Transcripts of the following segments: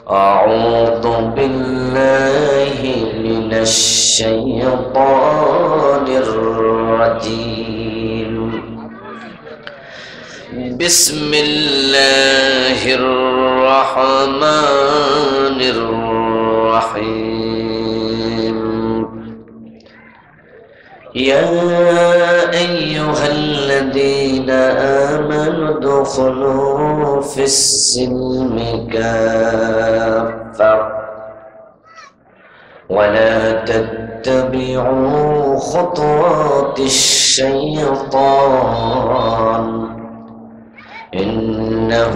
أعوذ بالله من الشيطان الرجيم بسم الله الرحمن الرحيم يا أيها الذين آمنوا ادخلوا في السلم كافة ولا تتبعوا خطوات الشيطان إنه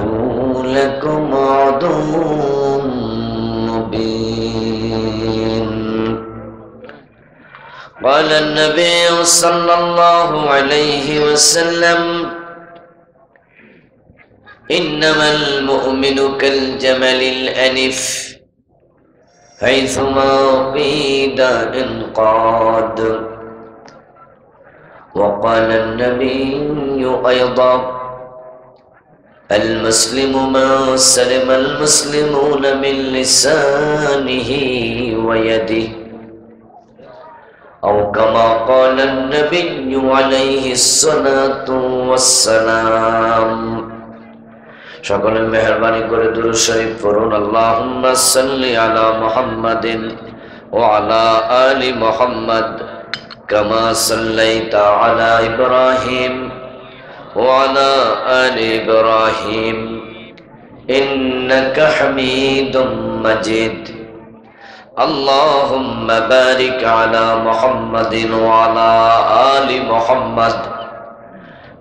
لكم عدو مبين قال النبي صلى الله عليه وسلم إنما المؤمن كالجمل الأنف حيثما قيد انقاد وقال النبي أيضا المسلم ما سلم المسلمون من لسانه ويده أو كما قال النبي عليه الصلاة والسلام সকলে মেহেরবানি করে দুরূদ শরীফ পড়ুন আল্লাহুম্মা সাল্লি আলা মুহাম্মাদিন ওয়া আলা আলি মুহাম্মাদ কামা সাল্লাইতা আলা ইব্রাহিম ওয়া আলা আলি ইব্রাহিম ইন্নাকা হামিদুম মাজিদ اللهم بارك على محمد وعلى آل محمد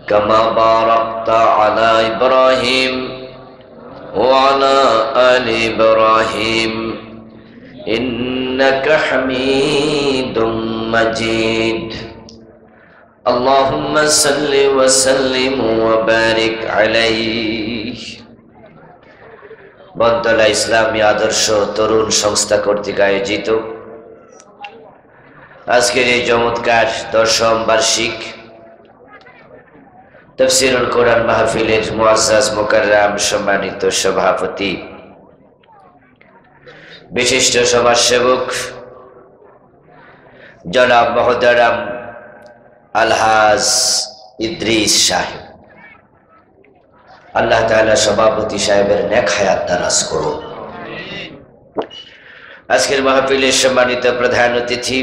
كما باركت على إبراهيم وعلى آل إبراهيم إنك حميد مجيد اللهم صل وسلم وبارك عليه বদলা ইসলামী আদর্শ তরুণ সংস্থা কর্তৃক আয়োজিত আজকের এই চমৎকার 10ম বার্ষিক তাফসীরুল কোরআন মাহফিলের মুআজ্জাজ মুকাররম সম্মানিত সভাপতি, বিশিষ্ট সমাজসেবক জনাব মুহতারাম আলহাজ ইদ্রিস সাহেব, আল্লাহ তাআলা সভাপতি সাহেবের নেক হায়াত দারাজ করুন। আজকের মাহফিলের সম্মানিত প্রধান অতিথি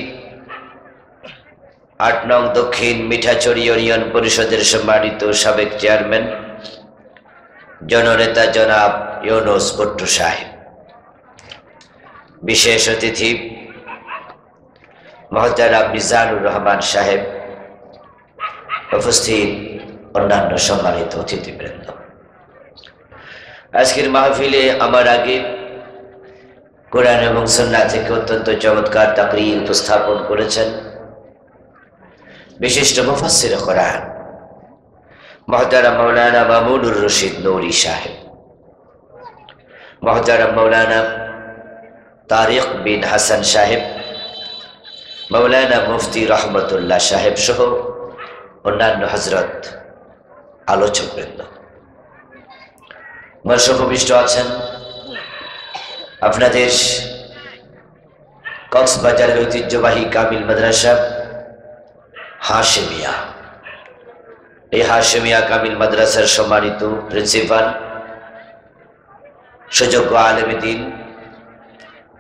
8 নং দক্ষিণ মিঠাচড়ি ইউনিয়ন পরিষদের সম্মানিত সাবেক চেয়ারম্যান জননেতা জনাব ইউনুস ভুট্টো সাহেব, বিশেষ অতিথি মুহতারাম মিজানুর রহমান সাহেব, উপস্থিত অন্যান্য সম্মানিত অতিথিবৃন্দ। আজকের মাহফিলে আমার আগে কোরআন এবং সুন্নাহ থেকে অত্যন্ত চমৎকার তাকরীর উপস্থাপন করেছেন বিশিষ্ট মুফাসসির কোরআন মুহতারাম মাওলানা মামুনুর রশিদ নূরী সাহেব, মুহতারাম মাওলানা তারিক বিন হাসান সাহেব, মাওলানা মুফতি রহমতুল্লাহ সাহেব সহ অন্যান্য হযরত আলোচকবৃন্দ। মঞ্চভূমিষ্ঠ আছেন আপনাদের কক্সবাজারের ঐতিহ্যবাহী কামিল মাদ্রাসা হাশেমিয়া। এই হাশেমিয়া কামিল মাদ্রাসার সম্মানিত প্রিন্সিপাল, সুযোগ্য আলেম দ্বীন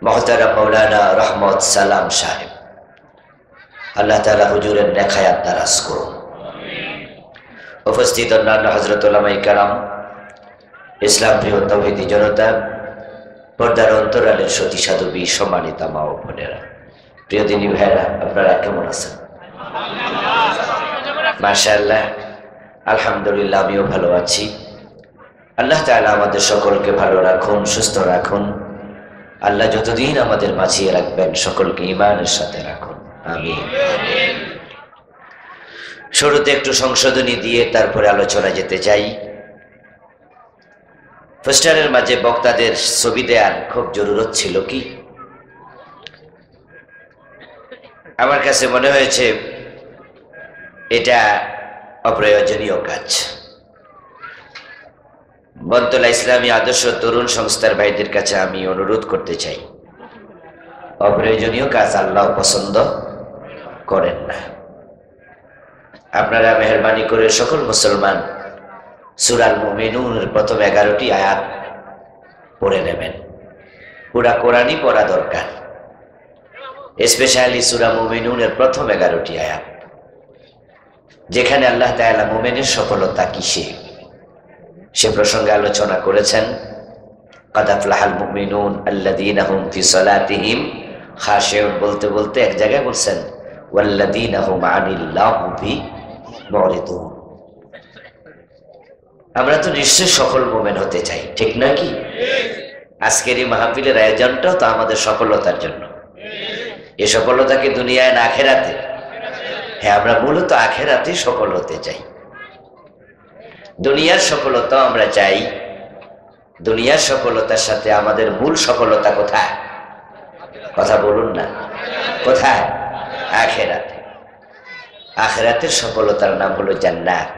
মুহতারাম মাওলানা রহমত সালাম সাহেব, আল্লাহ তাআলা হুজুরের নেক হায়াত দারাজ করুন। উপস্থিত অন্যান্য হযরত উলামায়ে কেরাম, ইসলাম প্রিয় তাওহীদি জনতা, পর্দার অন্তরালের সতী সাধবী, সম্মানিতা মা ও বোনেরা, প্রিয় দিনী ভাইরা, আপনারা কেমন আছেন? মাশাআল্লাহ, আলহামদুলিল্লাহ, আমিও ভালো আছি। আল্লাহ তাআলা আমাদের সকলকে ভালো রাখুন, সুস্থ রাখুন। আল্লাহ যতদিন আমাদের মাঝিয়ে রাখবেন সকলকে ঈমানের সাথে রাখুন, আমিন। শুরুতে একটু সংশোধনী দিয়ে তারপরে আলোচনা যেতে চাই। পোস্টারের মাঝে বক্তাদের ছবি দেওয়ার খুব জরুরত ছিল কি? আমার কাছে মনে হয়েছে এটা অপ্রয়োজনীয় কাজ। বন্তলা ইসলামী আদর্শ তরুণ সংস্থার ভাইদের কাছে আমি অনুরোধ করতে চাই, অপ্রয়োজনীয় কাজ আল্লাহ পছন্দ করেন না। আপনারা মেহরবানি করে সকল মুসলমান সূরা মুমিনুনের প্রথম 11টি আয়াত পড়ে নেবেন। পুরা কোরআনই পড়া দরকার, স্পেশালি সূরা মুমিনুনের প্রথম 11টি আয়াত, যেখানে আল্লাহ তাআলা মুমিনের সফলতা কিসে সে প্রসঙ্গে আলোচনা করেছেন। কাদ আফলাহাল মুমিনুন আল্লাযীনা হুম ফি সালাতিহিম খাশিউন বলতে বলতে এক জায়গায় বলছেন ওয়াল্লাযীনা হুম আনিল লাহবি মুরিদুন। আমরা তো নিশ্চয়ই সফল মুমিন হতে চাই, ঠিক নাকি? আজকের এই মাহফিলের আয়োজনটাও তো আমাদের সফলতার জন্য। এই সফলতা কি দুনিয়ায় না আখিরাতে? হ্যাঁ, আমরা মূলত আখিরাতে সফল হতে চাই। দুনিয়ার সফলতা আমরা চাই, দুনিয়ার সফলতার সাথে আমাদের মূল সফলতা কোথায়? কথা বলুন না, কোথায়? আখিরাতে। আখিরাতের সফলতার নাম হলো জান্নাত।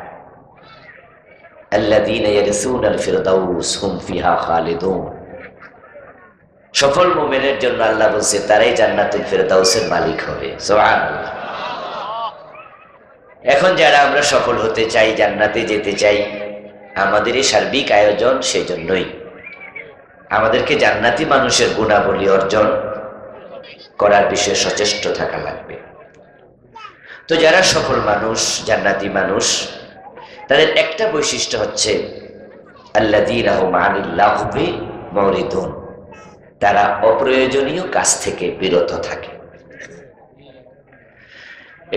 আল্লাযীনা ইয়ারসুনাল ফিরদাউস হুম ফিহা খালিদুন। সফল মুমিনের জন্য আল্লাহ বলছে তারাই জান্নাতুল ফিরদাউসের মালিক হবে। সুবহানাল্লাহ। এখন যারা আমরা সফল হতে চাই, জান্নাতে যেতে চাই, আমাদের এই সার্বিক আয়োজন সেজন্যই। আমাদেরকে জান্নাতি মানুষের গুণাবলী অর্জন করার বিষয়ে সচেষ্ট থাকা লাগবে। তো যারা সফল মানুষ, জান্নাতি মানুষ, তাদের একটা বৈশিষ্ট্য হচ্ছে আল্লাযীনা হুম আনিল লাহবি মুরিদুন। তারা অপ্রয়োজনীয় কাজ থেকে বিরত থাকে।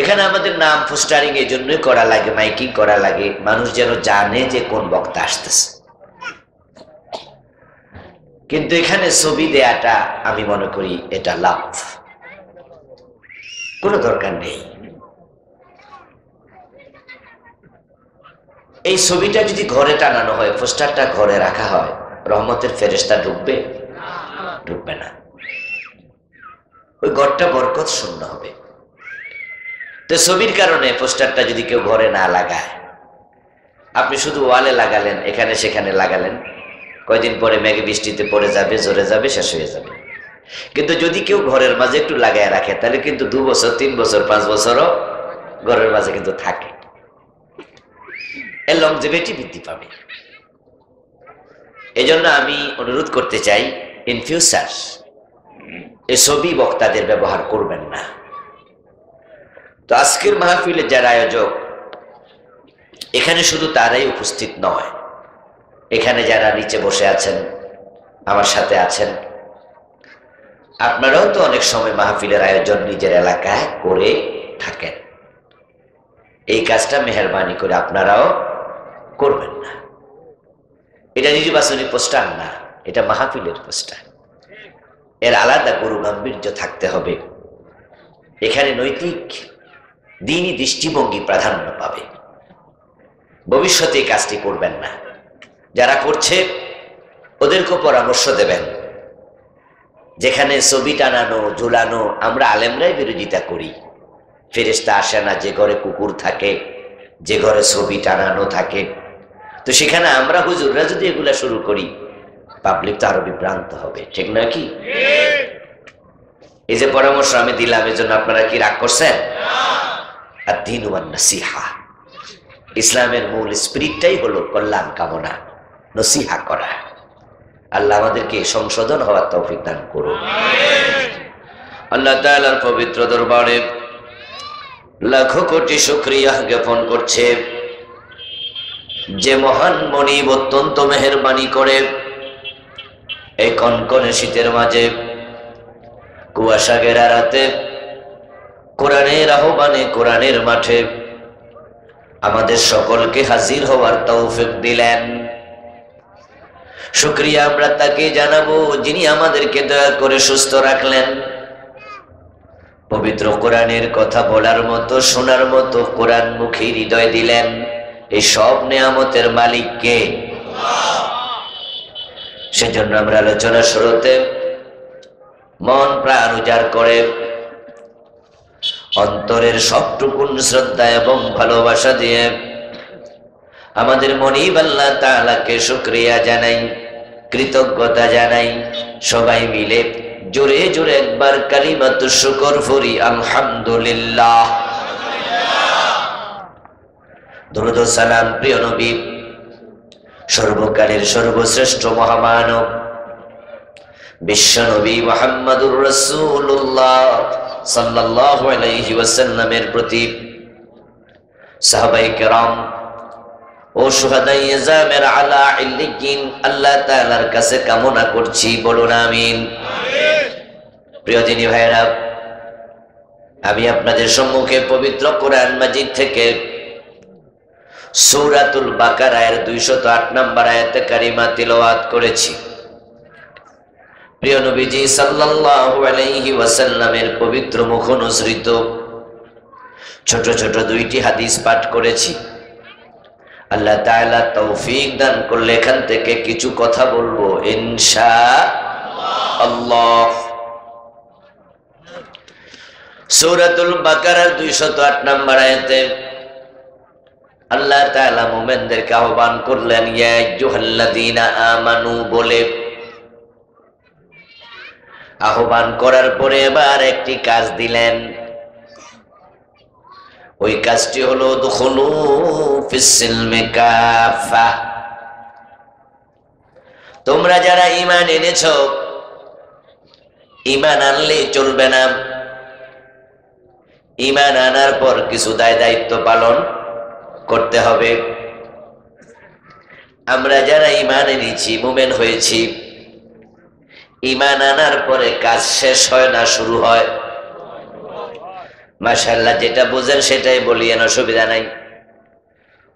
এখানে আমাদের নাম পোস্টারিং এই জন্যই করা লাগে, মাইকিং করা লাগে, মানুষ যেন জানে যে কোন বক্তা আসতেছে। কিন্তু এখানে ছবি দেয়াটা আমি মনে করি এটা লাভ, কোনো দরকার নেই। এই ছবিটা যদি ঘরে টানানো হয়, পোস্টারটা ঘরে রাখা হয়, রহমতের ফেরেশতা ঢুকবে? ঢুকবে না। ওই ঘরটা বরকত শূন্য হবে। তো ছবির কারণে পোস্টারটা যদি কেউ ঘরে না লাগায়, আপনি শুধু ওয়ালে লাগালেন, এখানে সেখানে লাগালেন, কয়দিন পরে মেঘে বৃষ্টিতে পড়ে যাবে, ঝরে যাবে, শেষ হয়ে যাবে। কিন্তু যদি কেউ ঘরের মাঝে একটু লাগায় রাখে, তাহলে কিন্তু 2 বছর, 3 বছর, 5 বছরও ঘরের মাঝে কিন্তু থাকে, এর লংজিভিটি বৃদ্ধি পাবে। এই জন্য আমি অনুরোধ করতে চাই, ইন ফিউচার এই ছবি বক্তাদের ব্যবহার করবেন না। তো আজকের মাহফিলের যারা আয়োজক, এখানে শুধু তারাই উপস্থিত নয়, এখানে যারা নিচে বসে আছেন, আমার সাথে আছেন, আপনারাও তো অনেক সময় মাহফিলের আয়োজন নিজের এলাকায় করে থাকেন। এই কাজটা মেহেরবানি করে আপনারাও করবেন না। এটা নির্বাচনী পোস্টার না, এটা মাহফিলের পোস্টার। এর আলাদা গুরু গাম্ভীর্য থাকতে হবে। এখানে নৈতিক দ্বীনি দৃষ্টিভঙ্গি প্রাধান্য পাবে। ভবিষ্যতে এই কাজটি করবেন না। যারা করছে ওদেরকে পরামর্শ দেবেন। যেখানে ছবি টানানো, ঝুলানো আমরা আলেমরাই বিরোধিতা করি, ফেরেশতা আসে না যে ঘরে কুকুর থাকে, যে ঘরে ছবি টানানো থাকে। তো সেখানে আমরা হুজুররা যদি এগুলা শুরু করি, পাবলিক তো আরো বিভ্রান্ত হবে, ঠিক না কি? এই যে পরামর্শ আমি দিলাম, এর জন্য আপনারা কি রাগ করছেন? আদ-দীন ওয়ান নাসিহা। ইসলামের মূল স্পিরিটটাই হলো কল্যাণ কামনা, নসিহা করা। আল্লাহ আমাদেরকে সংশোধন হওয়ার তৌফিক দান করুন। আল্লাহ তাআলার পবিত্র দরবারে লাখো কোটি শুকরিয়া জ্ঞাপন করছে, যে মহান মনিব অত্যন্ত মেহেরবানি করে এই কনকনে শীতের মাঝে, কুয়াশা ঘেরা রাতে, কোরআনের আহ্বানে, কোরআনের মাঠে আমাদের সকলকে হাজির হওয়ার তৌফিক দিলেন। শুকরিয়া আমরা তাকে জানাবো যিনি আমাদেরকে দয়া করে সুস্থ রাখলেন, পবিত্র কোরআনের কথা বলার মতো, শোনার মতো কোরআন মুখী হৃদয় দিলেন। এই সব নেয়ামতের মালিক কে? সেজন্য আমরা আলোচনা শুরুতে মন প্রাণ উজাড় করে অন্তরের সবটুকুন শ্রদ্ধা এবং ভালোবাসা দিয়ে আমাদের মনিব আল্লাহ তাআলাকে শুকরিয়া জানাই, কৃতজ্ঞতা জানাই। সবাই মিলে জোরে জোরে একবার কালিমাতুশ শুকর পড়ি, আলহামদুলিল্লাহ। দরুদ ও সালাম প্রিয় নবী, সর্বকালের সর্বশ্রেষ্ঠ মহামানব বিশ্ব নবী মুহাম্মদুর রাসূলুল্লাহ সাল্লাল্লাহু আলাইহি ওয়াসাল্লামের প্রতি, সাহাবায়ে কেরাম ও শুহাদায়ে জামের আলা ইল্লিয়িন আল্লাহ তাআলার কাছে কামনা করছি, বলুন আমিন। প্রিয় দিনী ভাইরা, আমি আপনাদের সম্মুখে পবিত্র কোরআন মাজিদ থেকে সূরাতুল বাকারার 208 নম্বর আয়াতে কারিমা তিলাওয়াত করেছি। প্রিয় নবীজি সাল্লাল্লাহু আলাইহি ওয়াসাল্লামের পবিত্র মুখ অনুসৃত ছোট ছোট দুইটি হাদিস পাঠ করেছি। আল্লাহ তাআলা তৌফিক দান করলে এখান থেকে কিছু কথা বলবো ইনশাআল্লাহ। সূরাতুল বাকারার 208 নম্বর আয়াতে আল্লাহ তাআলা মুমিনদেরকে আহ্বান করলেন ইয়া আইয়ুহাল্লাযীনা আমানু বলে। আহ্বান করার পরে এবার একটি কাজ দিলেন, ওই কাজটি হলো দুখুলু ফিস সিলমি কাফা। তোমরা যারা ঈমান এনেছো, ঈমান আনলে চলবে না, ঈমান আনার পর কিছু দায়িত্ব পালন করতে হবে। আমরা যারা ঈমান এনেছি, মুমিন হয়েছি, ঈমান আনার পরে কাজ শেষ হয় না, শুরু হয়। মাশাআল্লাহ, যেটা বুঝেন সেটাই বলিয়েন, অসুবিধা নাই।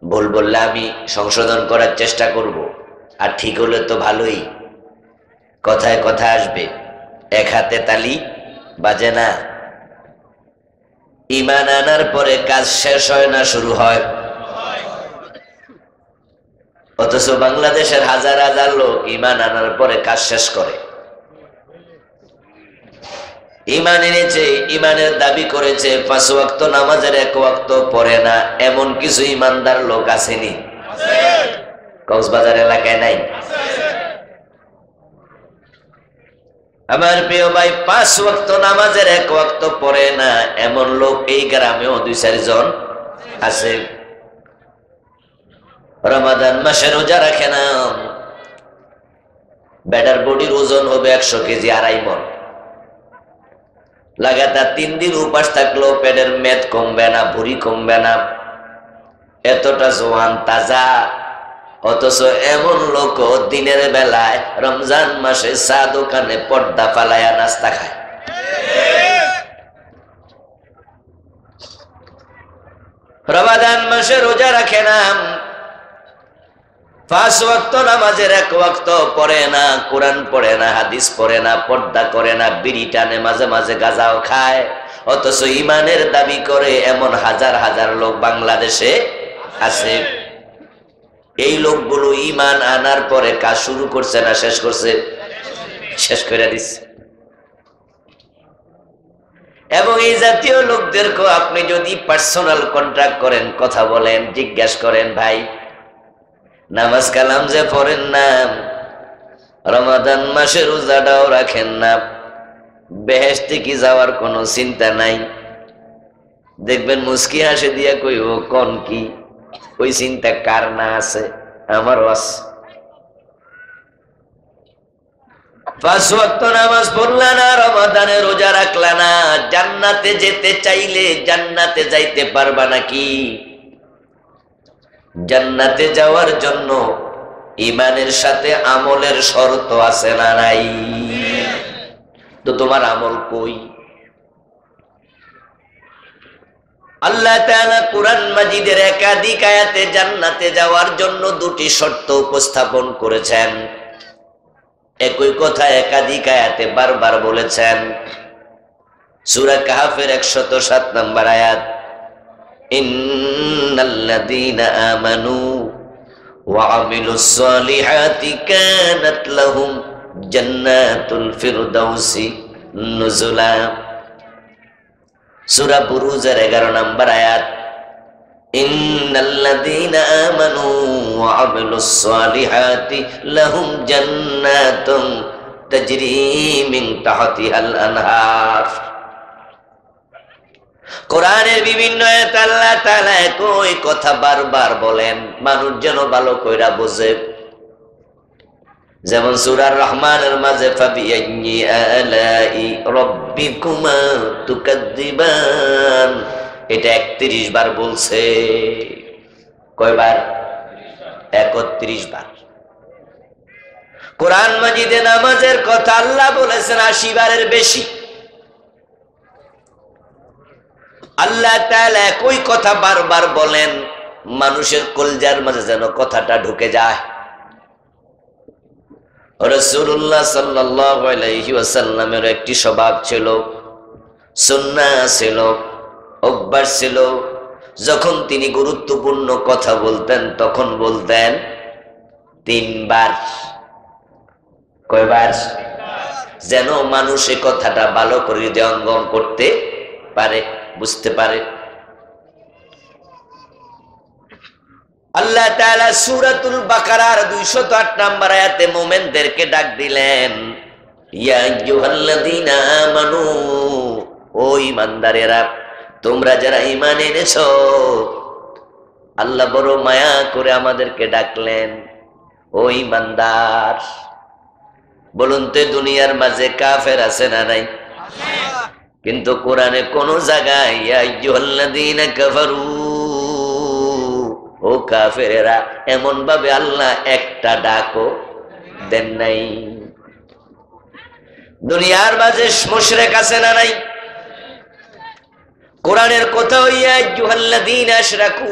ভুল বললে আমি সংশোধন করার চেষ্টা করব, আর ঠিক হলে তো ভালোই, কথায় কথা আসবে, এক হাতে তালি বাজে না। ঈমান আনার পরে কাজ শেষ হয় না, শুরু হয়। অথচ বাংলাদেশের হাজার হাজার লোক ঈমান আনার পরে কাজ শেষ করে। ঈমান এনেছে, ঈমানের দাবি করেছে, 5 ওয়াক্ত নামাজের 1 ওয়াক্ত পড়ে না, এমন কিছু ঈমানদার লোক আসেনি? কক্সবাজার এলাকায় নাই? আমার প্রিয় ভাই, 5 ওয়াক্ত নামাজের 1 ওয়াক্ত পড়ে না এমন লোক এই গ্রামেও 2-4 জন আছে। রমাদান মাসে রোজা রাখে না, বেটার বডির ওজন হবে 100 কেজি, 2.5 মণ। লাগাতার 3 দিন উপাস থাকলেও পেটের মেদ কমবে না, ভুঁড়ি কমবে না, এতটা জোয়ান তাজা। অথচ এমন লোক দিনের বেলায় রমজান মাসে চা দোকানে পর্দা ফালায়া নাস্তা খায়। রমাদান মাসে রোজা রাখে না, 5 ওয়াক্ত নামাজের 1 ওয়াক্ত পড়ে না, কোরআন পড়ে না, হাদিস পড়ে না, পর্দা করে না, বিড়ি টানে, মাঝে মাঝে গাঁজাও খায়। অথচ ঈমানের দাবি করে এমন হাজার হাজার লোক বাংলাদেশে আছে। এই লোকগুলো ঈমান আনার পরে কাজ শুরু করছে না শেষ করছে? শেষ করে দিচ্ছে। এবং এই জাতীয় লোকদেরকে আপনি যদি পার্সোনাল কন্ট্রাক্ট করেন, কথা বলেন, জিজ্ঞাসা করেন, ভাই নামাজ কালাম যে পড়েন না, রমাদান মাসে রোজাটাও রাখেন না, বেহেশতে কি যাওয়ার কোনো চিন্তা নাই? দেখবেন মুস্কি হাসি দিয়া কইব, কোন কি? ওই চিন্তা কার না আছে? আমারও আছে। 5 ওয়াক্ত নামাজ পড়লা না, রমাদানে রোজা রাখলা না, জান্নাতে যেতে চাইলে জান্নাতে যাইতে পারবা নাকি? জান্নাতে যাওয়ার জন্য ঈমানের সাথে আমলের শর্ত আছে না নাই? তো তোমার আমল কই? আল্লাহ তাআলা কুরআন মাজিদের একাধিক আয়াতে জান্নাতে যাওয়ার জন্য 2টি শর্ত উপস্থাপন করেছেন। একই কথা একাধিক আয়াতে বারবার বলেছেন। সূরা কাহফের 107 নম্বর আয়াত, ইন্নাল্লাযীনা আমানু ওয়া আমিলুস সালিহাতি কানাত লাহুম জান্নাতুল ফিরদাউসি নুজুলা। সূরা বুরুজের 11 নম্বর আয়াত, ইন্নাল্লাযীনা আমানু ওয়া আমিলুস সালিহাতি লাহুম জান্নাতুন তাজরি মিন তাহতিহাল আনহার। কোরআনের বিভিন্ন আয়াত আল্লাহ তাআলা একই কথা বারবার বলেন, মানুষ যেন ভালো কইরা বোঝে। যেমন সূরা রহমানের মাঝে ফাবিআইয়ি আলাই রাব্বিকুমা তুকাদ্দিবান, এটা 31 বার বলছে। কয়বার? 31 বার। কোরআন মাজিদে নামাজের কথা আল্লাহ বলেছেন 80 বারের বেশি। আল্লাহ তাআলা একই কথা বারবার বলেন, মানুষের কলজার মাঝে যেন কথাটা ঢুকে যায়। রাসূলুল্লাহ সাল্লাল্লাহু আলাইহি ওয়াসাল্লামের একটি স্বভাব ছিল, সুন্নাহ ছিল, অভ্যাস ছিল, যখন তিনি গুরুত্বপূর্ণ কথা বলতেন তখন বলতেন 3 বার। কয়বার? যেন মানুষ এই কথাটা ভালো করে হৃদয়ঙ্গম করতে পারে, বুঝতে পারে। আল্লাহ তাআলা সূরাতুল বাকারার 208 নম্বর আয়াতে মুমিনদেরকে ডাক দিলেন, ইয়া আইয়ুহাল্লাযীনা আমানু, ও ঈমানদারেরা, তোমরা যারা ঈমান এনেছো। আল্লাহ বড় মায়া করে আমাদেরকে ডাকলেন, ও ঈমানদার। বলুন তো দুনিয়ার মাঝে কাফের আছে না নাই? কিন্তু কোরআনে কোন জায়গায় ইয়া আইয়ুহাল্লাযীনা কাফারু, ও কাফেরেরা, এমন ভাবে আল্লাহ একটা ডাকও দেন নাই। দুনিয়ার মাঝে মুশরিক আছে না নাই? কোরআনের কথা ইয়া আইয়ুহাল্লাযীনা আশরাকু,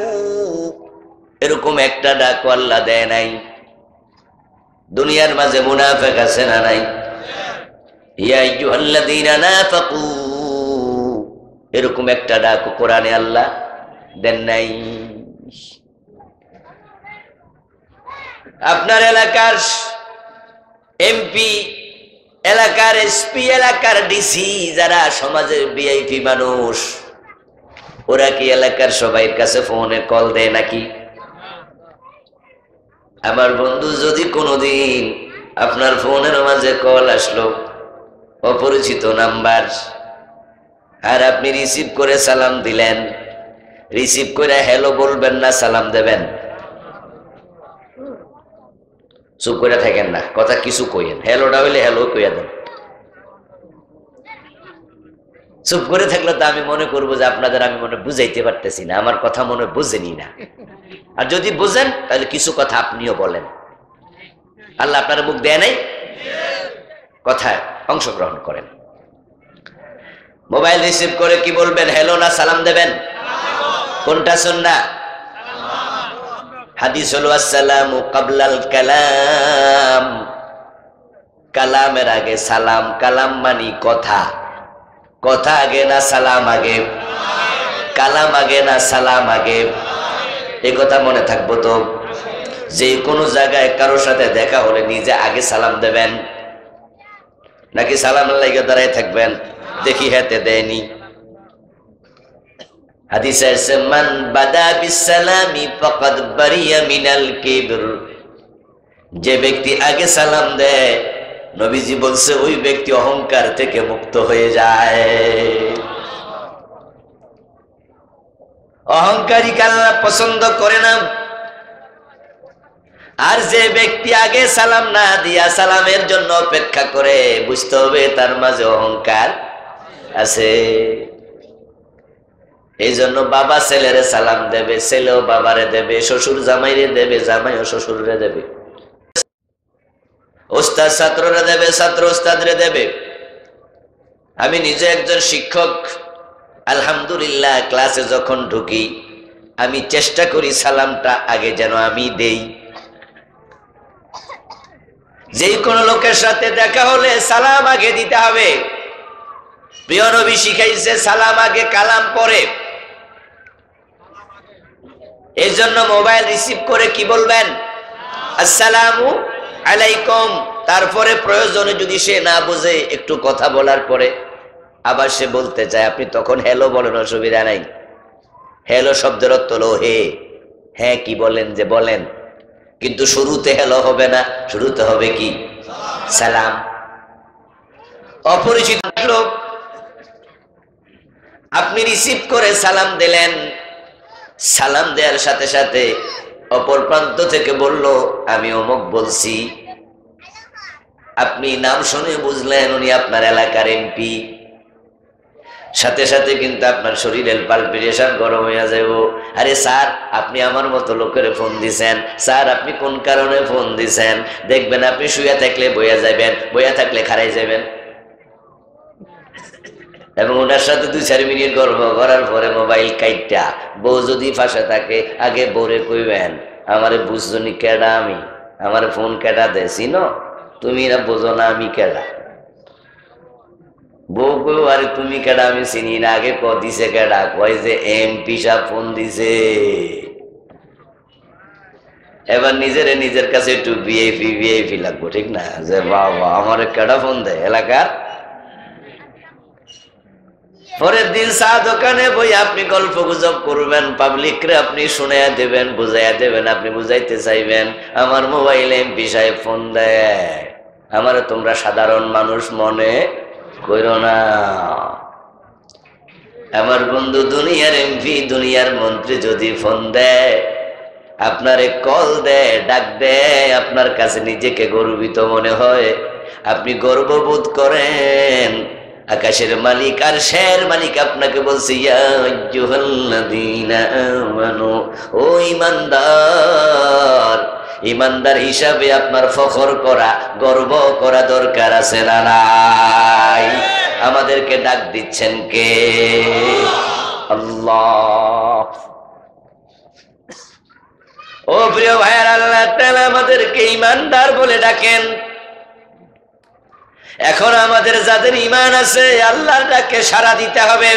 এরকম একটা ডাকও আল্লাহ দেয় নাই। দুনিয়ার মাঝে মুনাফিক আছে না নাই? ইয়া আইয়ুহাল্লাযীনা নাফাকু, এরকম একটা ডাকও কোরআনে আল্লাহ দেন নাই। আপনার এলাকার এমপি, এলাকার এসপি, এলাকার ডিসি, যারা সমাজের ভিআইপি মানুষ, ওরা কি এলাকার সবাই কাছে ফোনে কল দেয় নাকি? আমার বন্ধু, যদি কোনোদিন আপনার ফোনের মাঝে কল আসলো অপরিচিত নাম্বার, আর আপনি রিসিভ করে সালাম দিলেন, রিসিভ করে হ্যালো বলবেন না সালাম দেবেন? চুপ করে থাকেন না, কথা কিছু কইেন। হ্যালোটা হইলে হ্যালো কইয়া দেন। চুপ করে থাকলে তো আমি মনে করবো যে আপনাদের আমি মনে বুঝাইতে পারতেছি না, আমার কথা মনে বুঝেনি না। আর যদি বুঝেন তাহলে কিছু কথা আপনিও বলেন। আল্লাহ আপনার মুখ দেয় নাই, কথায় অংশগ্রহণ করেন। মোবাইল রিসিভ করে কি বলবেন? হ্যালো না সালাম দেবেন? কোনটা সুন্নাহ? হাদিস হলো আসসালামু ক্বাবলাল কালাম, কালামের আগে সালাম। কালাম মানে কথা, কথা আগে না সালাম আগে? কালাম আগে না সালাম আগে? এই কথা মনে থাকবো তো। যে কোনো জায়গায় কারোর সাথে দেখা হলে নিজে আগে সালাম দেবেন, নাকি সালাম লাগিয়ে দাঁড়ায় থাকবেন দেখি হেতে দেয়নি? হাদিসে আছে, মান বাদা বিসসালামি ফাকাদ বারিয়া মিনাল কিবর, যে ব্যক্তি আগে সালাম দেয়, নবীজি বলছে ওই ব্যক্তি অহংকার থেকে মুক্ত হয়ে যায়। অহংকারীকে আল্লাহ পছন্দ করে না। আর যে ব্যক্তি আগে সালাম না দিয়া সালামের জন্য অপেক্ষা করে, বুঝতে হবে তার মাঝে অহংকার আছে। এই জন্য বাবা ছেলেরে সালাম দেবে, ছেলেও বাবারে দেবে, শ্বশুর জামাইরে দেবে, জামাইও শ্বশুরে দেবে, ওস্তাদ ছাত্ররা দেবে, ছাত্র ওস্তাদরে দেবে। আমি নিজে একজন শিক্ষক, আলহামদুলিল্লাহ ক্লাসে যখন ঢুকি আমি চেষ্টা করি সালামটা আগে যেন আমি দেই। যে কোনো লোকের সাথে দেখা হলে সালাম আগে দিতে হবে। প্রিয় নবী শিখাইছে সালাম আগে কালাম পরে। এই জন্য মোবাইল রিসিভ করে কি বলবেন? আসসালামু আলাইকুম। তারপরে প্রয়োজনে যদি সে না বুঝে একটু কথা বলার পরে আবার সে বলতে চায়, আপনি তখন হ্যালো বলেন, অসুবিধা নাই। হ্যালো শব্দের অর্থ হলো হে। হ্যাঁ কি বলেন যে বলেন, কিন্তু শুরুতে হ্যালো হবে না, শুরুতে হবে কি সালাম। অপরিচিত লোক আপনি রিসিভ করে সালাম দিলেন, সালাম দেওয়ার সাথে সাথে অপর প্রান্ত থেকে বলল আমি অমুক বলছি। আপনি নাম শুনে বুঝলেন উনি আপনার এলাকার এমপি। সাথে সাথে কিন্তু আপনার শরীরের পালপিটেশন গরম হয়ে যাবে। আরে স্যার আপনি আমার মতো লোকের ফোন দিছেন, স্যার আপনি কোন কারণে ফোন দিছেন? দেখবেন আপনি শুয়ে থাকলে বইয়া যাবেন, বইয়া থাকলে খারাই যাবেন, এবং ওনার সাথে 2-4 মিনিট গল্প করার পরে মোবাইল কাইটা বউ যদি ফাঁসে থাকে আগে বউরে কইবেন আমারে বুঝছনি কেডা আমি, আমার ফোন কেডা দে চিনো? তুমি না বোঝো না আমি কেডা। বউ কই আরে তুমি কেডা আমি চিনি না, আগে ক দিছে কেডা? কয় যে এমপি সাহেব ফোন দিছে। এবার নিজের কাছে একটু ভিআইপি লাগবো, ঠিক না? যে বাবা আমার কেডা ফোন দেয় এলাকার। পরের দিন চা দোকানে বই আপনি গল্প গুজব করবেন, পাবলিক রে আপনি শুনাইয়া দেবেন, বুঝাইয়া দেবেন, আপনি বুঝাইতে চাইবেন আমার মোবাইলে এমপি সাহেব ফোন দেয়, আমারে তোমরা সাধারণ মানুষ মনে করো না। আমার বন্ধু দুনিয়ার এমপি দুনিয়ার মন্ত্রী যদি ফোন দেয়, আপনারে কল দেয়, ডাক দেয়, আপনার কাছে নিজেকে গর্বিত মনে হয়, আপনি গর্ববোধ করেন। আকাশের মালিক আর শের মালিক আপনাকে বলছে ইয়া আইয়ুহাল্লাযীনা আমানু, ও ঈমানদার, ঈমানদার হিসাবে আপনার ফখর করা, গর্ব করা দরকার আছে না নাই? আমাদেরকে ডাক দিচ্ছেন কে? আল্লাহ। ও প্রিয় ভাইয়ার, আল্লাহ তাআলা আমাদেরকে ঈমানদার বলে ডাকেন। এখন আমাদের যাদের ঈমান আছে আল্লাহর ডাকে সাড়া দিতে হবে।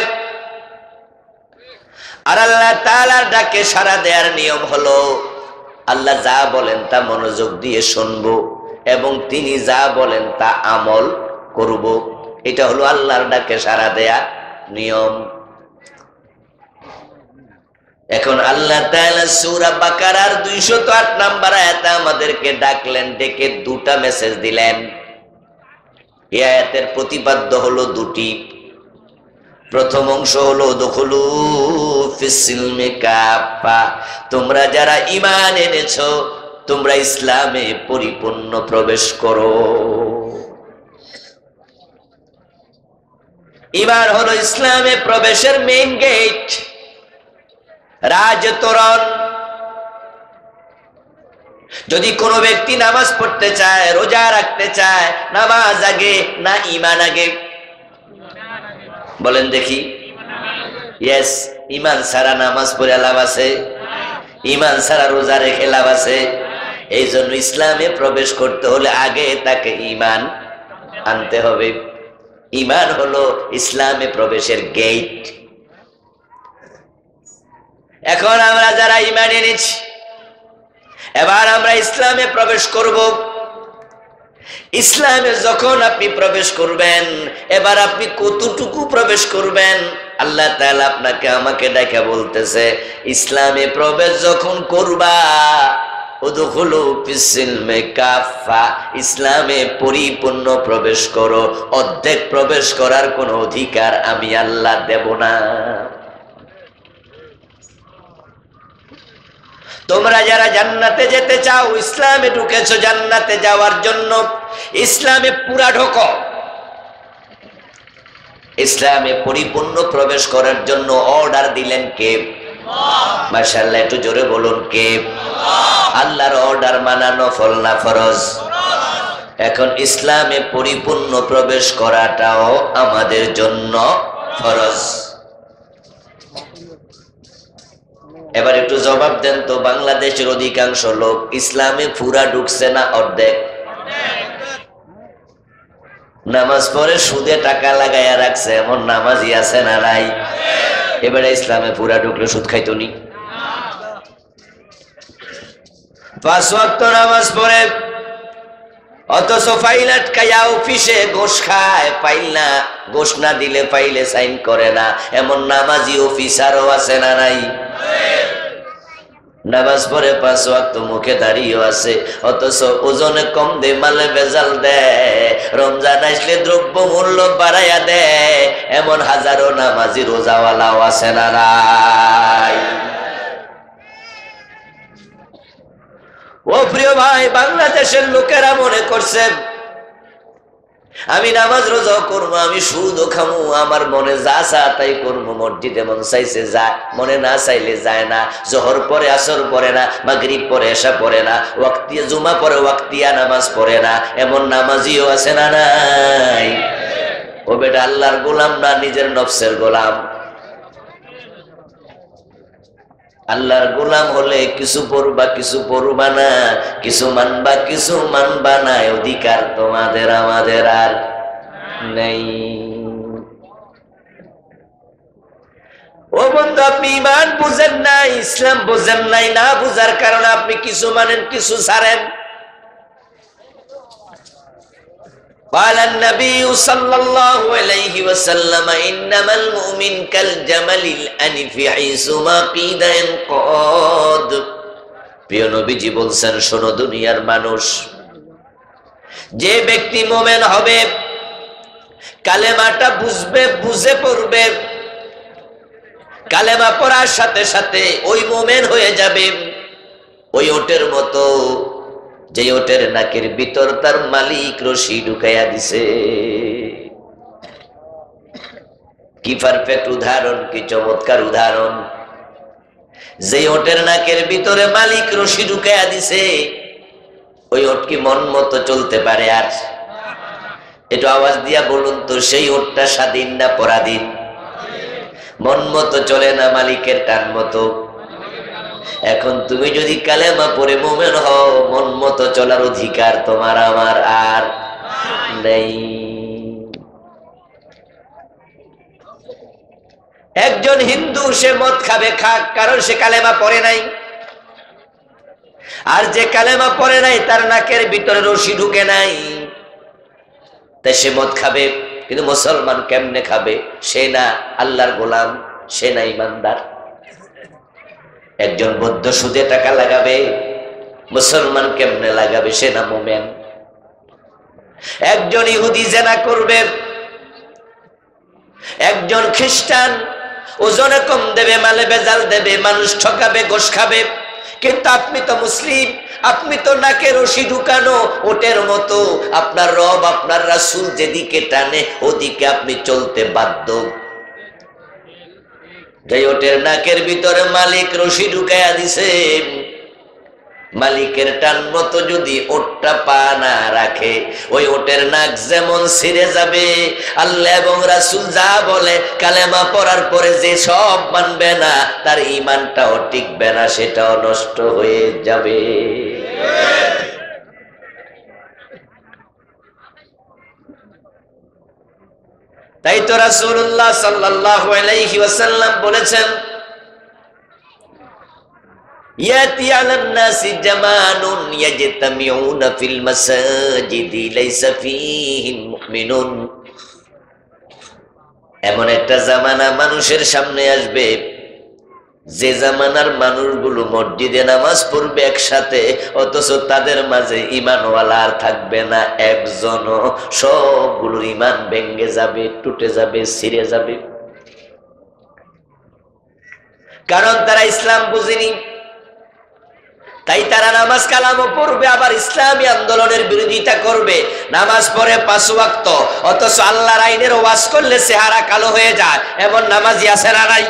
আর আল্লাহ তাআলার ডাকে সাড়া দেওয়ার নিয়ম হলো আল্লাহ যা বলেন তা মনোযোগ দিয়ে শুনবো এবং তিনি যা বলেন তা আমল করব। এটা হলো আল্লাহর ডাকে সাড়া দেয়া নিয়ম। এখন আল্লাহ তাআলা সূরা বাকারার 208 নম্বর আয়াতে আমাদেরকে ডাকলেন, ডেকে দুটা মেসেজ দিলেন। এই আয়াতের প্রতিপাদ্য হলো দুটি। প্রথম অংশ হলো দুখুলু ফিস সিলমি কাফা, তোমরা যারা ঈমান এনেছো তোমরা ইসলামে পরিপূর্ণ প্রবেশ করো। ঈমান হলো ইসলামে প্রবেশের মেইন গেট, রাজতোরণ। যদি কোনো ব্যক্তি নামাজ পড়তে চায়, রোজা রাখতে চায়, নামাজ আগে না ঈমান আগে? বলেন দেখি। ইয়েস, ঈমান ছাড়া নামাজ পড়ে লাভ আছে? ঈমান ছাড়া রোজা রেখে লাভ আছে? এই জন্য ইসলামে প্রবেশ করতে হলে আগে তাকে ঈমান আনতে হবে। ঈমান হলো ইসলামে প্রবেশের গেট। এখন আমরা যারা ঈমান এনেছি, এবার আমরা ইসলামে প্রবেশ করব। ইসলামে যখন আপনি প্রবেশ করবেন, এবার আপনি কতটুকু প্রবেশ করবেন? আল্লাহ তাআলা আপনাকে আমাকে ডাকে বলতেছে ইসলামে প্রবেশ যখন করবা উদখুলু ফিস সিলমি কাফা, ইসলামে পরিপূর্ণ প্রবেশ করো। অর্ধেক প্রবেশ করার কোনো অধিকার আমি আল্লাহ দেব না। তোমরা যারা জান্নাতে যেতে চাও, ইসলামে ঢুকেছো জান্নাতে যাওয়ার জন্য, ইসলামে পুরা ঢোকো। ইসলামে পরিপূর্ণ প্রবেশ করার জন্য অর্ডার দিলেন কে? মাশাআল্লাহ, একটু জোরে বলুন কে? আল্লাহর অর্ডার মানা নফল না ফরজ? এখন ইসলামে পরিপূর্ণ প্রবেশ করাটাও আমাদের জন্য ফরজ। এবার একটু জবাব দেন তো, বাংলাদেশের অধিকাংশ লোক ইসলামে পুরা ঢুকছে না অর্ধেক? নামাজ পড়ে সুদে টাকা লাগাইয়া রাখছে এমন নামাজি আছে না নাই? এবারে ইসলামে পুরা ঢুকলে সুদ খাইতো নি? 5 ওয়াক্ত নামাজ পড়ে অথচ ফাইল আটকাইয়া অফিসে ঘোষ খায়, ফাইল না ঘোষ না দিলে ফাইলে সাইন করে না, এমন নামাজি অফিসারও আছে না নাই? নামাজ পড়ে 5 ওয়াক্ত মুখে দাঁড়িয়েও আছে, অথচ ওজনে কম দে, মালে ভেজাল দেয়, রমজান আসলে দ্রব্য মূল্য বাড়াইয়া দেয়, এমন হাজারো নামাজি রোজাওয়ালাও আছে না নাই? ও প্রিয় ভাই, বাংলাদেশের লোকেরা মনে করছে আমি নামাজ রোজাও করবো, আমি সুদও খামু, আমার মনে যা চা তাই করবো, মসজিদে মন চাইছে যায়, মনে না চাইলে যায় না, জোহর পরে আসর পড়ে না, মাগরিব পরে এশা পড়ে না, ওয়াক্তিয়া জুমা পরে ওয়াক্তিয়া নামাজ পড়ে না, এমন নামাজিও আছে না নাই? ও বেটা, আল্লাহর গোলাম না নিজের নফসের গোলাম? আল্লাহর গোলাম হলে কিছু পড়বা কিছু পড়বা না, কিছু মানবা কিছু মানবা না, অধিকার তোমাদের আমাদের আর নেই। ও বন্ধু, আপনি ইমান বুঝেন নাই, ইসলাম বুঝেন নাই, না বুঝার কারণে আপনি কিছু মানেন কিছু ছাড়েন। قال النبي صلى الله عليه وسلم إنما المؤمن كالجمل الأنف حيثما قيد ينقاد। প্রিয় নবীজি বলছেন, শোনো দুনিয়ার মানুষ, যে ব্যক্তি মুমিন হবে, কালেমাটা বুঝবে, বুঝে পড়বে, কালেমা পড়ার সাথে সাথে ওই মুমিন হয়ে যাবে, ওই ওটের মতো যে ওটের নাকের ভিতর তার মালিক রশি ঢুকাইয়া দিছে। কি পারফেক্ট উদাহরণ, কি চমৎকার উদাহরণ! যে ওটের নাকের ভিতরে মালিক রশি ঢুকাইয়া দিছে, ওই ওট কি মন মতো চলতে পারে? আর একটু আওয়াজ দিয়া বলুন তো, সেই ওটটা স্বাধীন না পরাধীন? মন মতো চলে না, মালিকের টান মতো। এখন তুমি যদি কালেমা পড়ে মুমিন হও, মন মতো চলার অধিকার তোমার আমার আর নেই। একজন হিন্দু সে মদ খাবে, খাক, কারণ সে কালেমা পড়ে নাই। আর যে কালেমা পড়ে নাই, তার নাকের ভিতরে রশি ঢুকে নাই, তাই সে মদ খাবে। কিন্তু মুসলমান কেমনে খাবে? সে না আল্লাহর গোলাম, সে না ইমানদার। একজন বৌদ্ধ সুদে টাকা লাগাবে, মুসলমান কেমনে লাগাবে? সে না মুমিন। একজন ইহুদি জিনা করবে, একজন খ্রিস্টান ওজনে কম দেবে, মালে ভেজাল দেবে, মানুষ ঠকাবে, ঘোষ খাবে। কিন্তু আপনি তো মুসলিম, আপনি তো নাকে রশি ঢুকানো ওটের মতো, আপনার রব, আপনার রাসূল যেদিকে টানে ওদিকে আপনি চলতে বাধ্য। যে ওটের নাকের ভিতরে মালিক রশি ঢুকাইয়া দিছে, মালিকের টান মতো যদি ওটটা পা না রাখে, ওই ওটের নাক যেমন ছিঁড়ে যাবে। আল্লাহ এবং রাসূল যা বলে, কালেমা পড়ার পরে যে সব মানবে না, তার ঈমানটাও টিকবে না, সেটাও নষ্ট হয়ে যাবে। তাই তো রাসূলুল্লাহ সাল্লাল্লাহু আলাইহি ওয়াসাল্লাম বলেছেন, ইয়াতি আলান নাসি জামানুন ইয়াজতামিউনা ফিল মাসাজিদি লাইসা ফীহিম মুমিনুন। এমন একটা জামানা মানুষের সামনে আসবে, যে জামানার মানুষগুলো মসজিদে নামাজ পড়বে একসাথে, অথচ তাদের মাঝে ঈমানওয়ালা আর থাকবে না একজনও। সবগুলোর ঈমান ভেঙে যাবে, টুটে যাবে, ছিঁড়ে যাবে। কারণ তারা ইসলাম বুঝেনি। তাই তারা নামাজ কালামও পড়বে, আবার ইসলামী আন্দোলনের বিরোধিতা করবে। নামাজ পড়ে 5 ওয়াক্ত, অথচ আল্লাহর আইনের ওয়াজ করলে চেহারা কালো হয়ে যায়, এমন নামাজি আছে না নাই?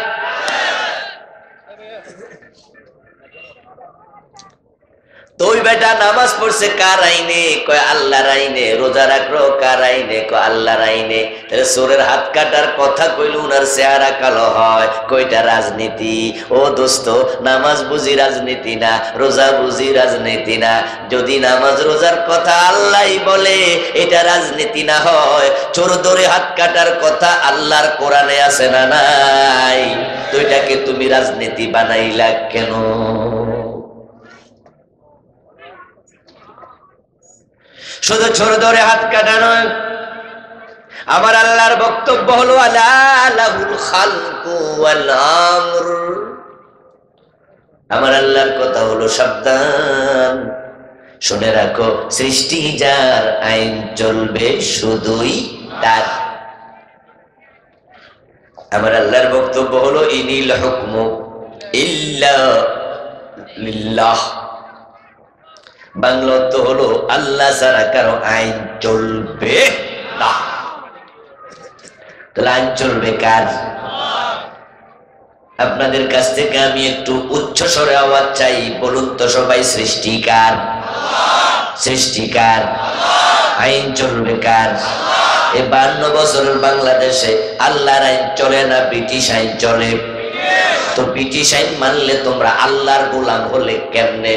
তো ওই বেটা নামাজ পড়ছে কার আইনে? কয় আল্লাহর আইনে। রোজা রাখলো কার আইনে? কয় আল্লাহর আইনে। তাহলে চোরের হাত কাটার কথা কইলে উনার চেহারা কালো হয়, কয়টা রাজনীতি? ও দোস্ত, নামাজ বুঝি রাজনীতি না, রোজা বুঝি রাজনীতি না? যদি নামাজ রোজার কথা আল্লাহই বলে, এটা রাজনীতি না হয়, চোর ধরে হাত কাটার কথা আল্লাহর কোরআনে আছে না নাই? তো এটাকে তুমি রাজনীতি বানাইলা কেন? শুধু ছোট ধরে হাত কাটা নয়, আমার আল্লাহর বক্তব্য হলো আলা লাহুল খালকু ওয়াল আমর। আমার আল্লাহর কথা হলো সাবধান, শুনে রাখো, সৃষ্টি যার, আইন চলবে শুধুই তার। আমার আল্লাহর বক্তব্য হলো ইনিল হুকমু ইল্লা লিল্লাহ। বাংলা অর্থ হলো আল্লাহ ছাড়া কারো আইন চলবে না। তাহলে আইন চলবে কার? আপনাদের কাছ থেকে আমি একটু উচ্চ স্বরে আওয়াজ চাই, বলুন তো সবাই, সৃষ্টিকার? সৃষ্টিকার। আইন চলবে কার? এই 52 বছরের বাংলাদেশে আল্লাহর আইন চলে না ব্রিটিশ আইন চলে? তো ব্রিটিশ আইন মানলে তোমরা আল্লাহর গোলাম হলে কেমনে?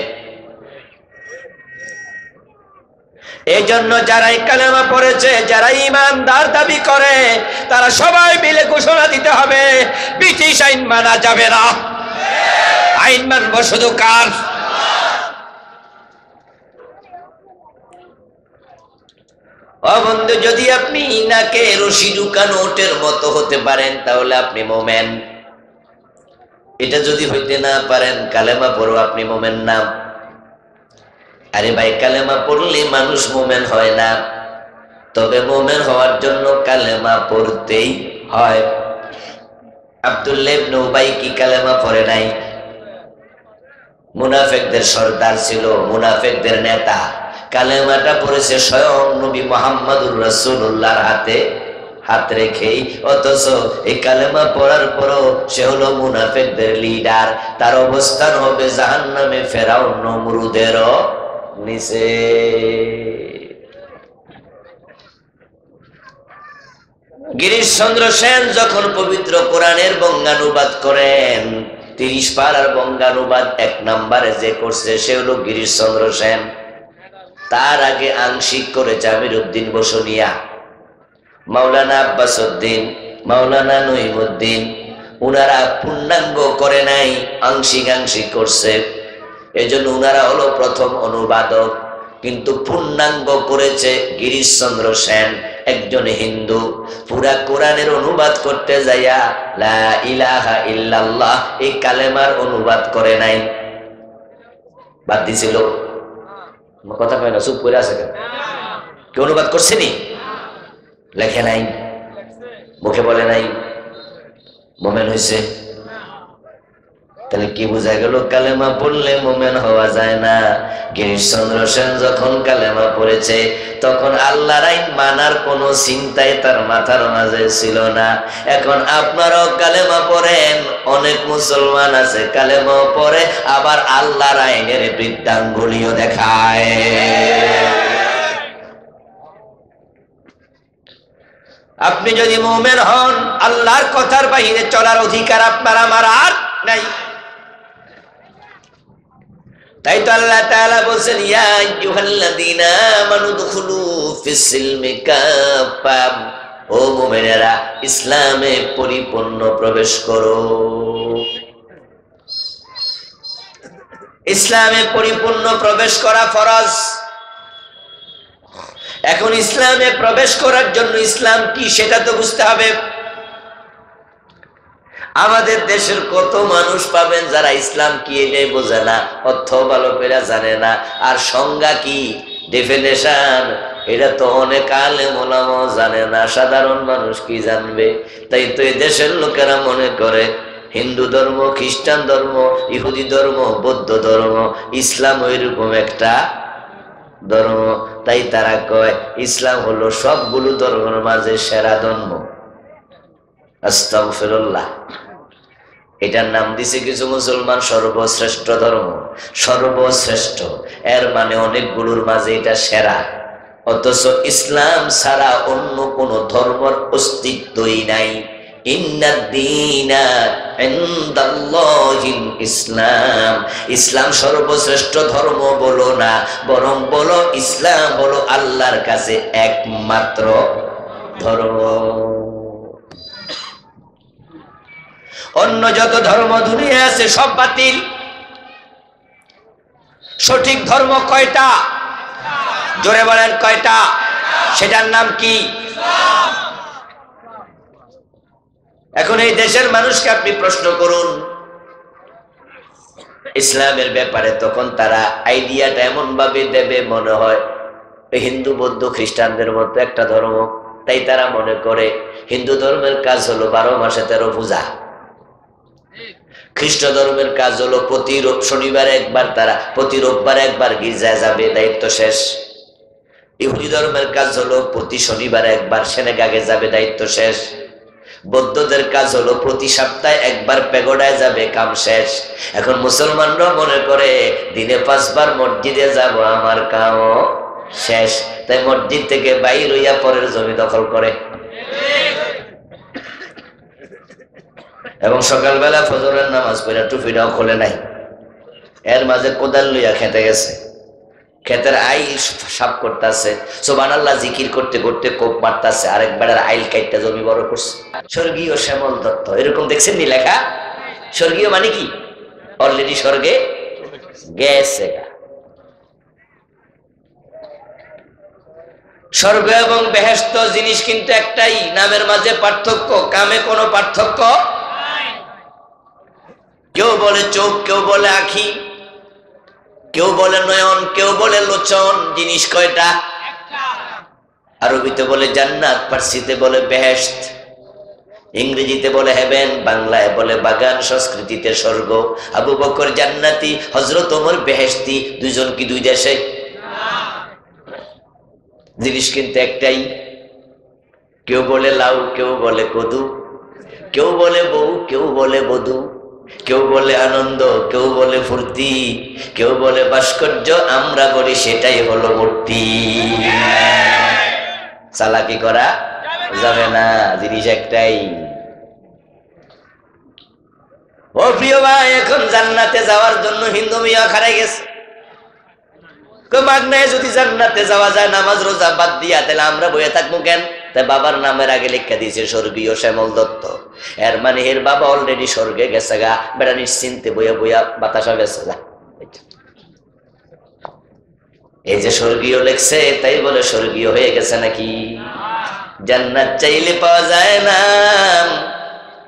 এই জন্য যারাই কালেমা পড়েছে, যারা ঈমানদার দাবি করে, তারা সবাই মিলে ঘোষণা দিতে হবে ব্রিটিশ আইন মানা যাবে না, আইন মানব শুধু কার? ও বন্ধু, যদি আপনি নাকে রশি ঢুকানো ওটের মতো হতে পারেন তাহলে আপনি মোমেন। এটা যদি হইতে না পারেন, কালেমা পড়ো, আপনি মোমেন না। আরে ভাই, কালেমা পড়লে মানুষ মোমেন হয় না, তবে মোমেন হওয়ার জন্য কালেমা পড়তেই হয়। আব্দুল্লাহ ইবনে উবাই কি কালেমা পড়ে নাই? মুনাফিকদের সর্দার ছিল, মুনাফিকদের নেতা। কালেমাটা পড়েছে স্বয়ং নবী মুহাম্মদুর রাসূলুল্লাহর হাতে হাত রেখেই। অথচ এই কালেমা পড়ার পরও সে হলো মুনাফিকদের লিডার। তার অবস্থান হবে জাহান্নামে ফেরাউন নমরুদেরও নিচে। গিরিশচন্দ্র সেন যখন পবিত্র কোরআনের বঙ্গানুবাদ করেন, 30 পারার বঙ্গানুবাদ 1 নম্বরে যে করছে সে হলো গিরিশচন্দ্র সেন। তার আগে আংশিক করেছে আমিরউদ্দিন বসুনিয়া, মাওলানা আব্বাস উদ্দিন, মাওলানা নঈমুদ্দিন। উনারা পূর্ণাঙ্গ করে নাই, আংশিক আংশিক করছে। এজন্য উনারা হলো প্রথম অনুবাদক, কিন্তু পূর্ণাঙ্গ করেছে গিরিশচন্দ্র সেন, একজন হিন্দু। পুরা কোরআনের অনুবাদ করতে যাইয়া লা ইলাহা ইল্লাল্লাহ এই কালেমার অনুবাদ করে নাই, বাদ দিছিল। কথা কয় না, চুপ করে আছে কেন? কি অনুবাদ করছেনি? লেখে নাই, মুখে বলে নাই, মোমেন হয়েছে। তাহলে কি বোঝা গেল? কালেমা পড়লে মোমেন হওয়া যায় না। গিরিশচন্দ্র সেন যখন কালেমা পড়েছে তখন আল্লাহর আইন মানার কোনো চিন্তাই তার মাথার মাঝে ছিল না। এখন আপনারাও কালেমা পড়েন, অনেক মুসলমান আছে কালেমাও পড়ে, আবার আল্লাহর আইনের বৃদ্ধাঙ্গুলিও দেখায়। আপনি যদি মুমিন হন, আল্লাহর কথার বাইরে চলার অধিকার আপনার আমার আর নাই। তাই তো আল্লাহ তাআলা বলেন, ইয়া আইয়ুহাল্লাযীনা আমানু দুখুলু ফিস-সিলমি কাফা, ও মুমিনেরা ইসলামে পরিপূর্ণ প্রবেশ করো। ইসলামে পরিপূর্ণ প্রবেশ করা ফরজ। এখন ইসলামে প্রবেশ করার জন্য ইসলাম কি সেটা তো বুঝতে হবে। আমাদের দেশের কত মানুষ পাবেন যারা ইসলাম কি এটাই বোঝে না, অর্থ ভালো করে জানে না, আর সংজ্ঞা কি, ডেফিনেশন, এটা তো অনেক আলেম ওলামাও জানে না, সাধারণ মানুষ কি জানবে? তাই তো এই দেশের লোকেরা মনে করে হিন্দু ধর্ম, খ্রিস্টান ধর্ম, ইহুদি ধর্ম, বৌদ্ধ ধর্ম, ইসলাম ওইরকম একটা ধর্ম। তাই তারা কয় ইসলাম হলো সবগুলো ধর্মের মাঝে সেরা ধর্ম। আস্তাগফিরুল্লাহ। এটার নাম দিছে কিছু মুসলমান সর্বশ্রেষ্ঠ ধর্ম, সর্বশ্রেষ্ঠ। এর মানে অনেকগুলোর মাঝে এটা সেরা। অথচ ইসলাম ছাড়া অন্য কোন ধর্মের অস্তিত্বই নাই। ইন্নাদ-দীনা ইনদাল্লাহিল ইসলাম। ইসলাম সর্বশ্রেষ্ঠ ধর্ম বলো না, বরং বলো ইসলাম হলো আল্লাহর কাছে একমাত্র ধর্ম। অন্য যত ধর্ম দুনিয়া আছে সব বাতিল। সঠিক ধর্ম কয়টা? জোরে বলেন কয়টা? সেটার নাম কি? এখন এই দেশের মানুষকে আপনি প্রশ্ন করুন ইসলামের ব্যাপারে, তখন তারা আইডিয়াটা এমন ভাবে দেবে মনে হয় হিন্দু বৌদ্ধ খ্রিস্টানদের মতো একটা ধর্ম। তাই তারা মনে করে হিন্দু ধর্মের কাজ হলো 12 মাসে 13 পূজা, খ্রিস্ট ধর্মের কাজ হলো প্রতি শনিবারে একবার, তারা প্রতি রোববারে একবার গির্জায় যাবে, দায়িত্ব শেষ। ইহুদি ধর্মের কাজ হলো প্রতি শনিবারে একবার সিনেগাগে যাবে, দায়িত্ব শেষ। বৌদ্ধদের কাজ হলো প্রতি সপ্তাহে একবার পেগোডায় যাবে, কাম শেষ। এখন মুসলমানরা মনে করে দিনে 5 বার মসজিদে যাব, আমার কাম শেষ। তাই মসজিদ থেকে বাইর হইয়া পরের জমি দখল করে, এবং সকালবেলা ফজরের নামাজ পড়ে টুপিটাও খোলে নাই, এর মাঝে কোদাল লইয়া খেতে গেছে, ক্ষেতের আইল সাফ করতেছে, সুবহানাল্লাহ জিকির করতে করতে কোপ মারতেছে, আরেকবার আইল কাইটটা জমি বড় করছে। স্বর্গীয় শ্যামল দত্ত, এরকম দেখছেন নি লেখা? স্বর্গীয় মানে কি? অলরেডি স্বর্গে গেছে। স্বর্গ এবং বেহেশত জিনিস কিন্তু একটাই, নামের মাঝে পার্থক্য, কামে কোনো পার্থক্য। কেউ বলে চোখ, কেউ বলে আখি, কেউ বলে নয়ন, কেউ বলে লোচন, জিনিস কয়টা? আরবিতে বলে জান্নাত, ফার্সিতে বলে বেহেশত, ইংরেজিতে বলে হেভেন, বাংলায় বলে বাগান, সংস্কৃতিতে স্বর্গ। আবু বকর জান্নাতি, হযরত ওমর বেহেশতি, দুইজন কি দুই দেশে? জিনিস কিন্তু একটাই। কেউ বলে লাউ, কেউ বলে কদু, কেউ বলে বউ, কেউ বলে বধূ, কেউ বলে আনন্দ, কেউ বলে ফুর্তি, কেউ বলে ভাস্কর্য, আমরা বলি সেটাই হলো মূর্তি। চালাকি করা যাবে না, জিনিস একটাই। ও প্রিয় ভাই, এখন জান্নাতে যাওয়ার জন্য হিন্দু মিয়া খারাই গেছে। মাগনায় যদি জান্নাতে যাওয়া যায় নামাজ রোজা বাদ দিয়া, তাহলে আমরা বইয়ে থাকবো কেন? তাই বাবার নামের আগে লেখা দিয়েছে স্বর্গীয় শ্যামল দত্ত। এর মানে এর বাবা অলরেডি স্বর্গে গেছে গা, বেড়া নিশ্চিন্তে বইয়া বইয়া বাতাসা গেছে গা। এই যে স্বর্গীয় লেখছে, তাই বলে স্বর্গীয় হয়ে গেছে নাকি? জান্নাত চাইলে পাওয়া যায় না।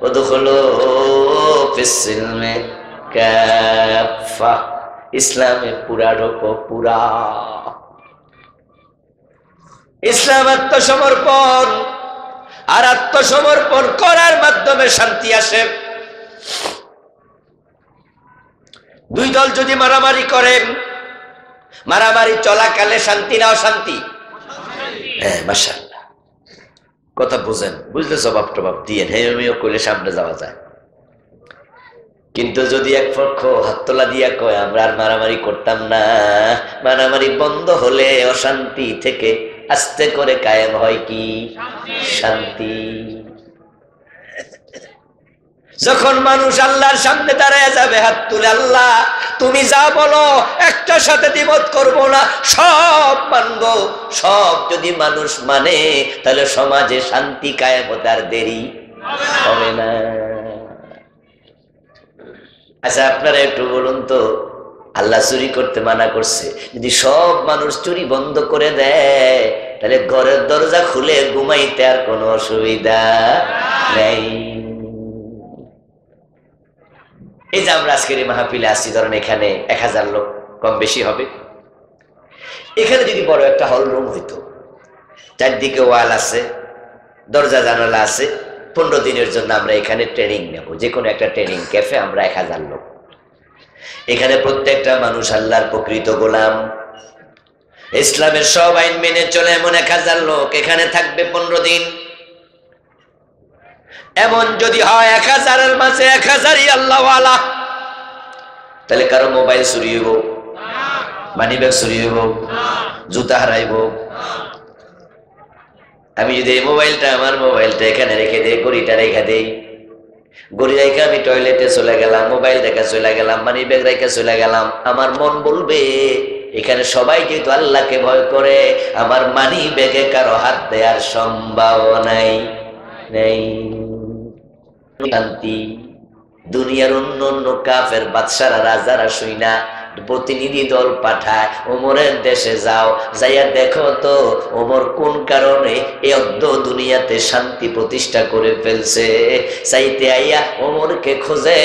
ওদখুলু ফিস-সিলমি কাফা, ইসলামে পুরা ঢোকো, পুরা। ইসলাম আত্মসমর্পণ, আর আত্মসমর্পণ করার মাধ্যমে শান্তি আসে। দুই দল যদি মারামারি করেন, মারামারি চলাকালে শান্তি না অশান্তি? হ্যাঁ, মাশাআল্লাহ, কথা বুঝেন, বুঝলে জবাব টবাব দিয়ে হেমিও করলে সামনে যাওয়া যায়। কিন্তু যদি এক পক্ষ হাততলা দিয়া কয় আমরা আর মারামারি করতাম না, মারামারি বন্ধ হলে অশান্তি থেকে আস্তে করে কায়েম হয় কি? শান্তি। যখন মানুষ আল্লাহর সামনে দাঁড়ায় যাবে, হাত তুলে আল্লাহ তুমি যা বলো একটার সাথে দ্বিমত করব না, সব মানব, সব যদি মানুষ মানে, তাহলে সমাজে শান্তি কায়েম হতে আর দেরি হবে না। আচ্ছা, আপনারা একটু বলুন তো, আল্লাহ চুরি করতে মানা করছে, যদি সব মানুষ চুরি বন্ধ করে দেয়, তাহলে ঘরের দরজা খুলে ঘুমাইতে আর কোনো অসুবিধা নেই। এই যে আমরা আজকের এই মাহফিলে আসছি, ধরেন এখানে 1000 লোক কম বেশি হবে। এখানে যদি বড় একটা হল রুম হইতো, চারদিকে ওয়াল আছে, দরজা জানালা আছে, 15 দিনের জন্য আমরা এখানে ট্রেনিং নেব, যে কোনো একটা ট্রেনিং ক্যাফে, আমরা 1000 লোক। এখানে প্রত্যেকটা মানুষ আল্লাহর প্রকৃত গোলাম, ইসলামের সব আইন মেনে চলে এমন 1000 লোক এখানে থাকবে 15 দিন। এমন যদি হয় 1000-এর মাঝে 1000ই আল্লাহওয়ালা, তাহলে কারো মোবাইল চুরি হইব, মানি ব্যাগ চুরি হইব, জুতা হারাইব। আমি যদি এই মোবাইলটা, আমার মোবাইলটা এখানে রেখে দেই, ঘড়িটা রেখে দেই, ঘড়ি রেখে আমি টয়লেটে চলে গেলাম, মোবাইল রেখে চলে গেলাম, মানি ব্যাগ রেখে চলে গেলাম, আমার মন বলবে এখানে সবাই যেহেতু আল্লাহকে ভয় করে, আমার মানি ব্যাগে কারো হাত দেওয়ার সম্ভাবনাই নেই। শান্তি। দুনিয়ার অন্য অন্য কাফের বাদশারা রাজারা শুইনা প্রতিনিধি দল পাঠায়, ওমরের দেশে যাও, যাইয়া দেখো তো ওমর কোন কারণে এই অর্ধ দুনিয়াতে শান্তি প্রতিষ্ঠা করে ফেলছে। চাইতে আইয়া ওমরকে খোঁজে,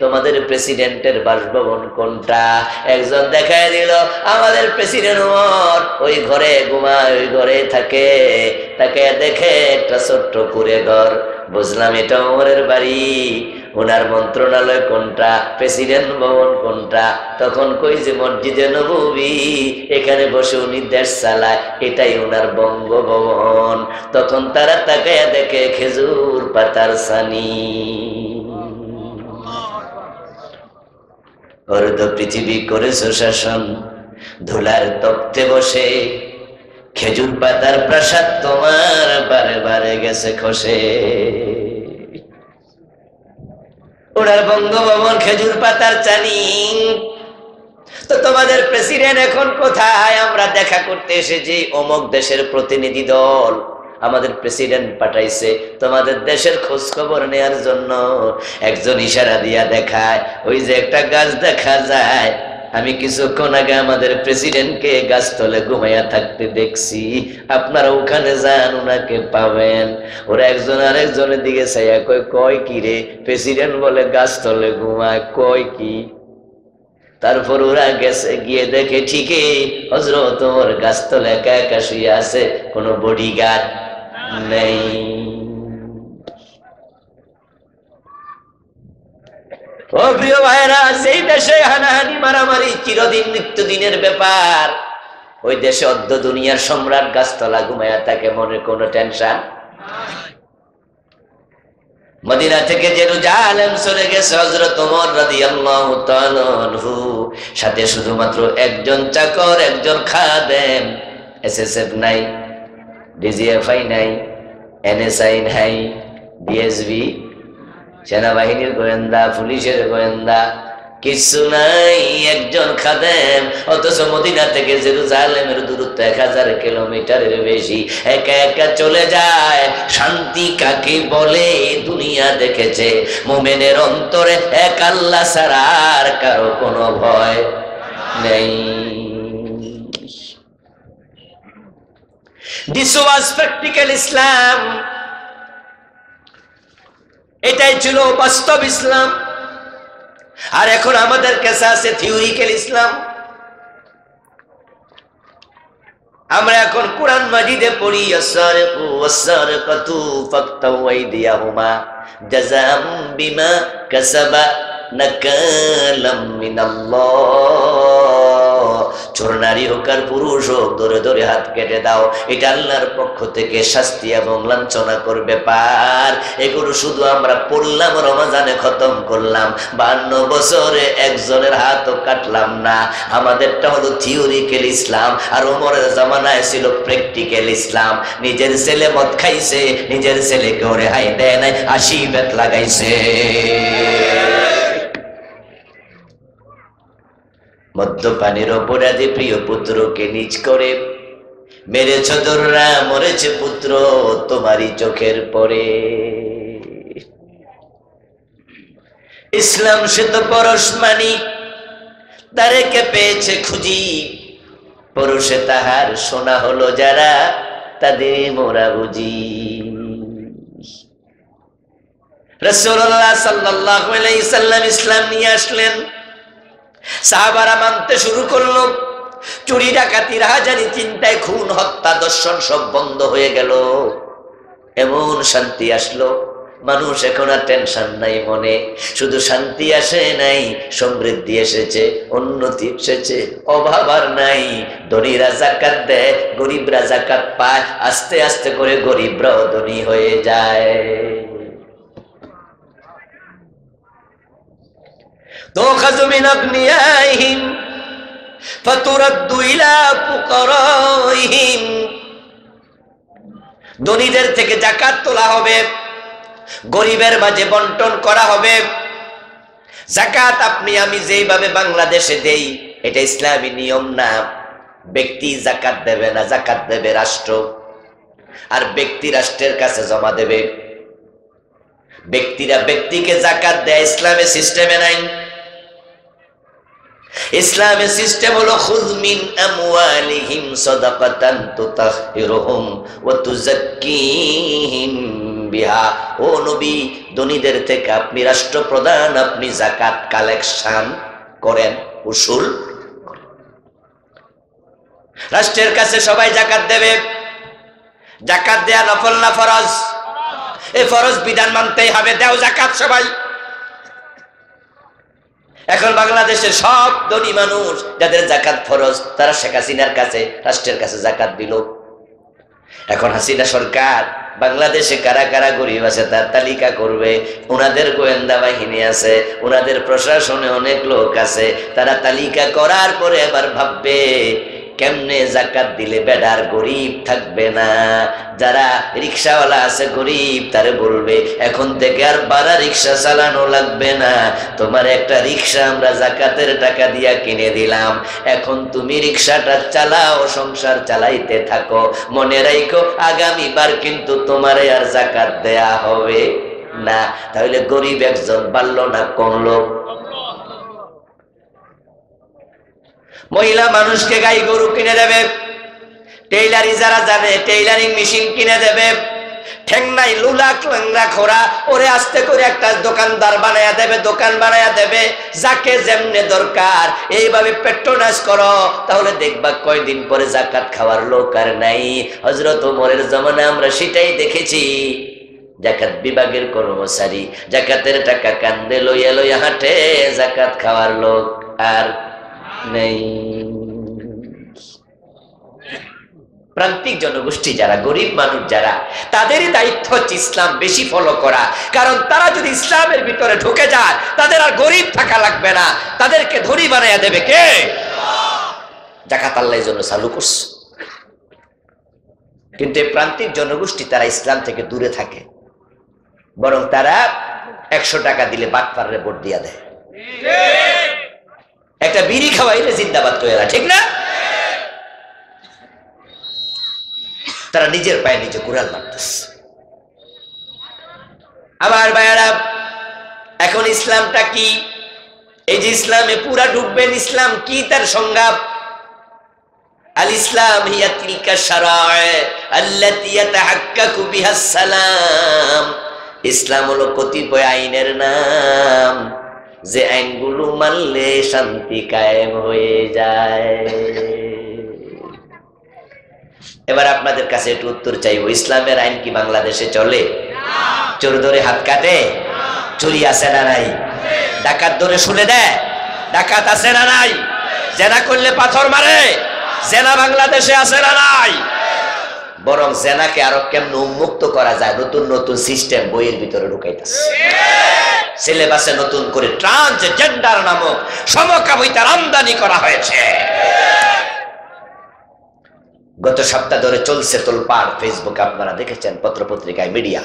তোমাদের প্রেসিডেন্টের বাসভবন কোনটা? একজন দেখায় দিল, আমাদের প্রেসিডেন্ট ওমর ওই ঘরে ঘুমায়, ওই ঘরে থাকে। তাকে দেখে একটা ছোট্ট কুঁড়ে ঘর, বুঝলাম এটা ওমরের বাড়ি। ওনার মন্ত্রণালয় কোনটা, প্রেসিডেন্ট ভবন কোনটা? তখন কই যে মসজিদে নববী, এখানে বসে উনি দেশ চালায়, এটাই ওনার বঙ্গভবন। তখন তারা তাকায়া দেখে খেজুর পাতার ছানি। অর্ধ পৃথিবী করেছো শাসন, ধুলার তপ্তে বসে, খেজুর পাতার প্রাসাদ তোমার বারে বারে গেছে খসে। ওনার বঙ্গভবন খেজুর পাতার চানি। তো তোমাদের প্রেসিডেন্ট এখন কোথায়? আমরা দেখা করতে এসেছি, অমুক দেশের প্রতিনিধি দল আমাদের প্রেসিডেন্ট পাঠাইছে তোমাদের দেশের খোঁজ খবর নেয়ার জন্য। একজন ইশারা দিয়া দেখায়, ওই যে একটা গাছ দেখা যায়, আমি কিছুক্ষণ আগে আমাদের প্রেসিডেন্টকে গাছতলে ঘুমাইয়া থাকতে দেখছি, আপনারা ওখানে যান, ওনাকে পাবেন। ওরা একজন আরেকজনের দিকে চাইয়া কয়, কয় কি রে? প্রেসিডেন্ট বলে গাছতলে ঘুমায়, কয় কি? তারপর ওরা গেছে, গিয়ে দেখে ঠিকই হযরত ওমর গাছতলে একা একা শুয়ে আছে, কোনো বডিগার্ড নেই। ও প্রিয় ভাইরা, সেই দেশে হানাহানি মারামারি চিরদিন নিত্যদিনের ব্যাপার। ওই দেশে অর্ধ দুনিয়ার সম্রাট গাছতলা ঘুমায়া থাকে, মনে কোনো টেনশন। মদিনা থেকে জেরুজালেম চলে গেছে হযরত ওমর রাদিয়াল্লাহু তাআলা আনহু, সাথে শুধুমাত্র একজন চাকর, একজন খাদেম। এসএসএফ নাই, ডিজিএফআই নাই, এনএসআই নাই, ডিএসবি, সেনাবাহিনীর গোয়েন্দা, পুলিশের গোয়েন্দা, কিছু নাই, একজন খাদেম। অথচ মদিনা থেকে জেরুজালেমের দূরত্ব 1000 কিলোমিটারের বেশি। একা একা চলে যায়। শান্তি কাকে বলে দুনিয়া দেখেছে। মুমিনের অন্তরে এক আল্লাহ ছাড়া আর কারো কোনো ভয় নেই। This was practical Islam. এটাই ছিল বাস্তব ইসলাম। আর এখন আমাদের কাছে আছে থিওরিক্যাল ইসলাম। আমরা এখন কোরআন মাজিদে পড়ি, আস-সারিকু ওয়াস-সারিকাতু ফাকতাউ আইদিয়াহুমা জাযাআম বিমা কাসাবা নাকালাম মিনাল্লাহ। চোর নারী হোক আর পুরুষ হোক, ধরে ধরে হাত কেটে দাও, এটা আল্লাহর পক্ষ থেকে শাস্তি এবং লাঞ্ছনাকর ব্যাপার। এগুলো শুধু আমরা পড়লাম, রমজানে খতম করলাম, 52 বছরে একজনের হাতও কাটলাম না। আমাদেরটা হলো থিওরিক্যাল ইসলাম, আর ওমরের জামানায় ছিল প্র্যাকটিক্যাল ইসলাম। নিজের ছেলে মদ খাইছে, নিজের ছেলেকে রেহাই দেয় নাই, 80 বেত লাগাইছে। মদ্যপানের অপরাধে প্রিয় পুত্রকে নিজ করে মেরেছ দোররা, মরেছে পুত্র তোমারই চোখের পরে। ইসলাম সে তো পরশমানি, তারেকে পেয়েছে খুঁজি, পরশে তাহার সোনা হলো যারা, তাদের মোরা বুঝি। রাসূলুল্লাহ সাল্লাল্লাহু আলাইহি সাল্লাম ইসলাম নিয়ে আসলেন, সাহাবারা মানতে শুরু করলো। চুরি ডাকাতি রাহাজানি চিন্তায় খুন হত্যা দর্শন সব বন্ধ হয়ে গেল। এমন শান্তি আসলো, মানুষ এখন আর টেনশন নাই মনে। শুধু শান্তি আসে নাই, সমৃদ্ধি এসেছে, উন্নতি এসেছে, অভাব আর নাই। ধনীরা যাকাত দেয়, গরিবরা যাকাত পায়, আস্তে আস্তে করে গরিবরাও ধনী হয়ে যায়। তুখাযু মিন আগনিয়াইহিম ফাতুরাদ্দু ইলা ফুকারাইহিম। ধনীদের থেকে যাকাত তোলা হবে, গরিবের মাঝে বন্টন করা হবে। যাকাত আপনি আমি যেভাবে বাংলাদেশে দেই, এটা ইসলামী নিয়ম না। ব্যক্তি যাকাত দেবে না, যাকাত দেবে রাষ্ট্র, আর ব্যক্তি রাষ্ট্রের কাছে জমা দেবে। ব্যক্তিরা ব্যক্তিকে যাকাত দেয়, ইসলামের সিস্টেমে নাই। ইসলামের সিস্টেম হলো খুয মিন আমওয়ালিহিম সাদাকাতান তুতাহহিরুহুম ওয়া তুযাক্কিহিম বিহা। ও নবী, ধনীদের থেকে আপনি রাষ্ট্রপ্রধান, আপনি যাকাত কালেকশন করেন, উসুল করেন। রাষ্ট্রের কাছে সবাই যাকাত দেবে। যাকাত দেয়া নফল না ফরজ? এই ফরজ বিধান মানতেই হবে, দাও যাকাত সবাই। এখন বাংলাদেশের সব ধনী মানুষ যাদের যাকাত ফরজ, তারা শেখ হাসিনার কাছে, রাষ্ট্রের কাছে যাকাত দিল। এখন হাসিনা সরকার বাংলাদেশে কারা কারা গরিব আছে তার তালিকা করবে। ওনাদের গোয়েন্দা বাহিনী আছে, ওনাদের প্রশাসনে অনেক লোক আছে। তারা তালিকা করার পরে এবার ভাববে কেমনে যাকাত দিলে বেডার গরিব থাকবে না। যারা রিক্সাওয়ালা আছে গরিব, তারে বলবে এখন থেকে আর ভাড়া রিক্সা চালানো লাগবে না, তোমার একটা রিক্সা আমরা যাকাতের টাকা দিয়া কিনে দিলাম, এখন তুমি রিক্সাটা চালাও, সংসার চালাইতে থাকো। মনে রাখো আগামীবার কিন্তু তোমারে আর যাকাত দেয়া হবে না। তাহলে গরিব একজন বাড়লো না কমলো? মহিলা মানুষকে গাই গরু কিনে দেবে, টেইলারি যারা জানে টেইলারিং মেশিন কিনে দেবে, ঠেংনাই লুলা ক্লাংরা খোরা ওরে আস্তে করে একটা দোকানদার বানায়া দেবে, দোকান বানায়া দেবে। যাকে যেমনে দরকার এইভাবে পেট্রোনাইজ করো, তাহলে দেখবা কয়দিন পরে যাকাত খাওয়ার লোক আর নাই। হযরত ওমরের জামানায় আমরা সেটাই দেখেছি। যাকাত বিভাগের কর্মচারী যাকাতের টাকা কান্দে লইয়া লইয়া হাঁটে, যাকাত খাওয়ার লোক আর নেই। প্রান্তিক জনগোষ্ঠী যারা, গরিব মানুষ যারা, তাদেরই দায়িত্ব হচ্ছে ইসলাম বেশি ফলো করা। কারণ তারা যদি ইসলামের ভিতরে ঢুকে যায়, তাদের আর গরিব থাকা লাগবে না, তাদেরকে ধনী বানাইয়া দেবে কে? যাকাত আল্লাহর জন্য চালু করছে। কিন্তু এই প্রান্তিক জনগোষ্ঠী তারা ইসলাম থেকে দূরে থাকে, বরং তারা 100 টাকা দিলে বাটপারে ভোট দিয়া দেয়। একটা বিড়ি খাওয়াইলে জিন্দাবাদ কইরা, ঠিক না? তারা নিজের পায়ে নিজে কুড়াল মারতেছে। আমার ভাইয়ারা, এখন ইসলামটা কি? এই যে ইসলামে পুরা ঢুকবেন, ইসলাম কি তার সংজ্ঞা? আল ইসলাম হিয়া তিলকা শারায়ে আল্লাতী ইয়াতাহাক্কাকু বিহাস সালাম। ইসলাম হলো কতিপয় আইনের নাম, যে আইনগুলো মানলে শান্তি কায়েম হয়ে যায়। এবার আপনাদের কাছে একটু উত্তর চাইব, ইসলামের আইন কি বাংলাদেশে চলে? চোর ধরে হাত কাটে? চুরি আছে না নাই? ডাকাত ধরে শুলে দেয়? ডাকাত আছে না নাই? জেনা করলে পাথর মারে? জেনা বাংলাদেশে আছে না নাই? বরং জেনাকে আরো কেমন উন্মুক্ত করা যায় নতুন নতুন সিস্টেম বইয়ের ভিতরে ঢুকাইতেছে। সিলেবাসে নতুন করে ট্রান্সজেন্ডার নামক সমকামিতার আমদানি করা হয়েছে। গত সপ্তাহ ধরে চলছে তোলপাড়, ফেসবুকে আপনারা দেখেছেন, পত্রপত্রিকায়, মিডিয়া।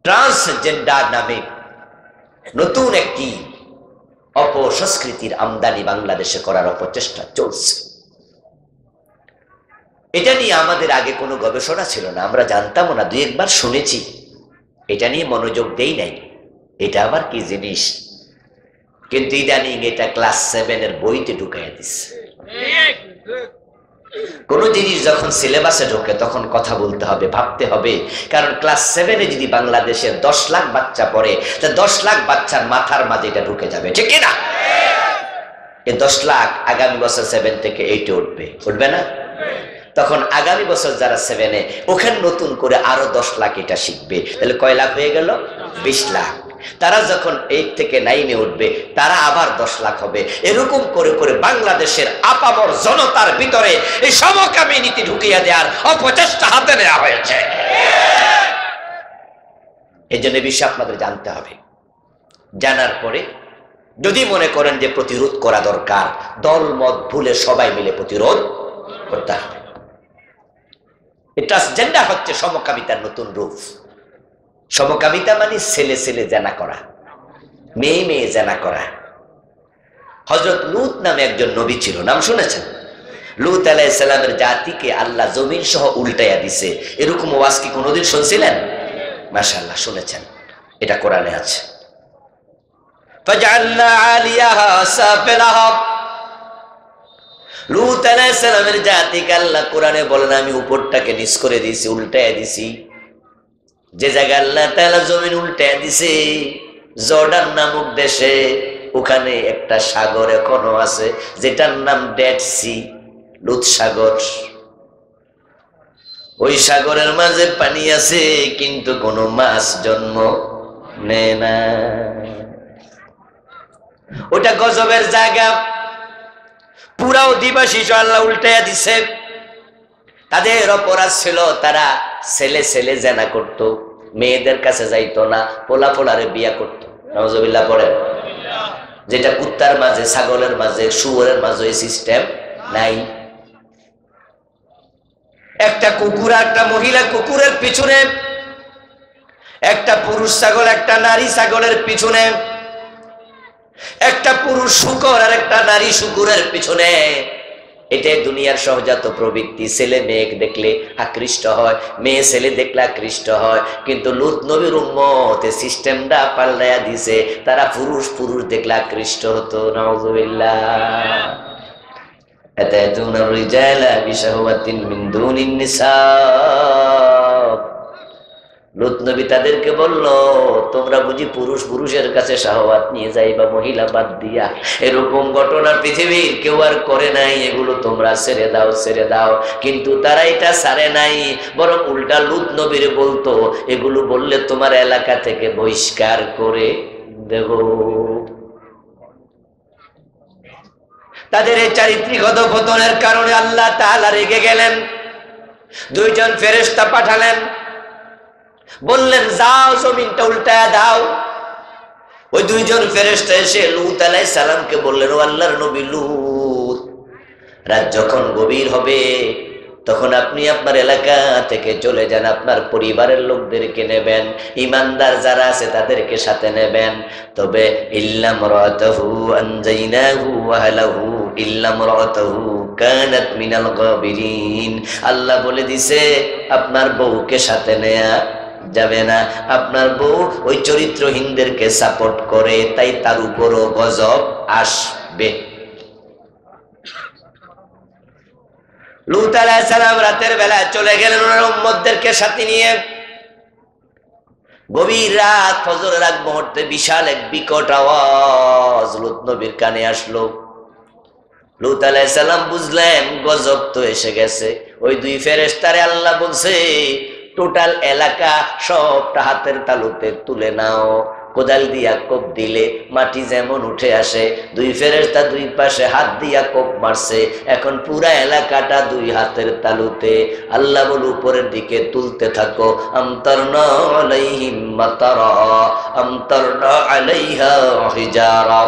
ট্রান্সজেন্ডার নামে নতুন একটি অপসংস্কৃতির আমদানি বাংলাদেশে করার অপচেষ্টা চলছে। এটা নিয়ে আমাদের আগে কোনো গবেষণা ছিল না, আমরা জানতামও না, 2 একবার শুনেছি, এটা নিয়ে মনোযোগ দেই নাই, এটা আবার কি জিনিস। কিন্তু ইদানিং এটা ক্লাস 7 এর বইতে ঢুকাইয়া দিচ্ছে। কোন জিনিস যখন সিলেবাসে ঢোকে তখন কথা বলতে হবে, ভাবতে হবে। কারণ ক্লাস 7 এ যদি বাংলাদেশের 10 লাখ বাচ্চা পড়ে, তা 10 লাখ বাচ্চার মাথার মাঝে এটা ঢুকে যাবে, ঠিক কিনা? এই 10 লাখ আগামী বছর 7 থেকে 8 এ উঠবে, উঠবে না? তখন আগামী বছর যারা 7 এ, ওখানে নতুন করে আরো 10 লাখ এটা শিখবে, তাহলে কয় লাখ হয়ে গেল? 20 লাখ। তারা যখন 8 থেকে 9 এ উঠবে, তারা আবার 10 লাখ হবে। এরকম করে করে বাংলাদেশের আপামর জনতার ভিতরে এই সমকামী নীতি ঢুকিয়ে দেওয়ার অপচেষ্টা হাতে নেওয়া হয়েছে। এই জন্য বিষয় আপনাদের জানতে হবে। জানার পরে যদি মনে করেন যে প্রতিরোধ করা দরকার, দল মত ভুলে সবাই মিলে প্রতিরোধ করতে হবে। ট্রান্সজেন্ডার হচ্ছে সমকামিতার নতুন রূপ। সমকামিতা মানে ছেলে ছেলে জেনা করা, মেয়ে মেয়ে জেনা করা। হযরত লূত নামে একজন নবী ছিল, নাম শুনেছেন? লূত আলাইহিস সালামের জাতিকে আল্লাহ জমিন সহ উল্টাইয়া দিছে। এরকম ওয়াজ কি কোনোদিন শুনছিলেন? মাশাআল্লাহ শুনেছেন, এটা কোরআনে আছে। ফাজআলনা আলিয়াহা সাফিলাহা। লূত আলাইহিস সালামের জাতিকে আল্লাহ কোরআনে বলেন আমি উপরটাকে নিচ করে দিয়েছি, উল্টায় দিছি। যে জায়গায় আল্লাহ তাআলা জমিন উল্টায় দিছে জর্ডান নামক দেশে, ওখানে একটা সাগর এখনো আছে যেটার নাম ডেড সি, লুত সাগর। ওই সাগরের মাঝে পানি আছে কিন্তু কোনো মাছ জন্ম নেয় না। ওটা গজবের জায়গা। পুরা অধিবাসী আল্লাহ উল্টাইয়া দিছে। তাদের অপরাধ ছিল তারা ছেলে ছেলে জেনা করত, মেয়েদের কাছে যাইতো না, পোলা পোলারে বিয়া করত। নাউজুবিল্লাহ পড়ে। যেটা কুত্তার মাঝে, ছাগলের মাঝে, শুয়োরের মাঝে এই সিস্টেম নাই। একটা কুকুর একটা মহিলা কুকুরের পিছনে, একটা পুরুষ ছাগল একটা নারী ছাগলের পিছনে, একটা পুরুষ শূকর আর একটা নারী শূকরের পিছনে। এটাই দুনিয়ার সহজাত প্রবৃত্তি। ছেলে মেয়ে দেখলে আকৃষ্ট হয়, মেয়ে ছেলে দেখলে আকৃষ্ট হয়। কিন্তু লূত নবীর উম্মত এই সিস্টেমটা পাল্টায়া দিছে, তারা পুরুষ পুরুষ দেখলে আকৃষ্ট হতো। নাউজুবিল্লাহ। আতাতুনা রিজালা বিশাহওয়াতিন মিন দুনিন নিসা। লূত নবী তাদেরকে বলল তোমরা বুঝি পুরুষ পুরুষের কাছে শাহওয়াত নিয়ে যাইবা মহিলা বাদ দিয়া? এরকম ঘটনা পৃথিবীর কেউ আর করে নাই। এগুলো তোমরা ছেড়ে দাও, ছেড়ে দাও। কিন্তু তারা এটা ছাড়ে নাই, বরং উল্টা লূত নবীর বলতো এগুলো বললে তোমার এলাকা থেকে বহিষ্কার করে দেব। তাদের এই চারিত্রিক অধঃপতনের কারণে আল্লাহ তাআলা রেগে গেলেন। দুইজন ফেরেশতা পাঠালেন, বললেন যাও জমিনটা উল্টায়া দাও। ওই দুইজন ফেরেশতা এসে লূত আলাইহিস সালামকে বললেন, ও আল্লাহর নবী লূত, রাত যখন গভীর হবে তখন আপনি আপনার এলাকা থেকে চলে যান, আপনার পরিবারের লোকদেরকে নেবেন, ইমানদার যারা আছে তাদেরকে সাথে নেবেন। তবে ইল্লা ইমরাতাহু আনজাইনাহু ওয়া আহলাহু ইল্লা ইমরাতাহু কানাত মিনাল গাবিরিন। আল্লাহ বলে দিছে আপনার বউকে সাথে নেয়া যাবে না। আপনার বউ ওই চরিত্রহীনদেরকে সাপোর্ট করে, তাই তার উপরও গজব আসবে। লূত আলাইহিস সালাম রাতের বেলা চলে গেলেন ওনার উম্মতদেরকে সাথে নিয়ে। গভীর রাত, ফজরের আগ মুহূর্তে বিশাল এক বিকট আওয়াজ লূত নবীর কানে আসলো। লূত আলাইহিস সালাম বুঝলেন গজব তো এসে গেছে। ওই দুই ফেরেশতারে আল্লাহ বলছে টোটাল এলাকা সবটা হাতের তালুতে তুলে নাও। কোদাল দিয়া কোপ দিলে মাটি যেমন উঠে আসে, দুই ফেরেশতা দুই পাশে হাত দিয়া কোপ মারছে, এখন পুরা এলাকাটা দুই হাতের তালুতে। আল্লাহ বল উপরের দিকে তুলতে থাকো। আমতারনা আলাইহিম মাতারা আমতারনা আলাইহা হিজারা।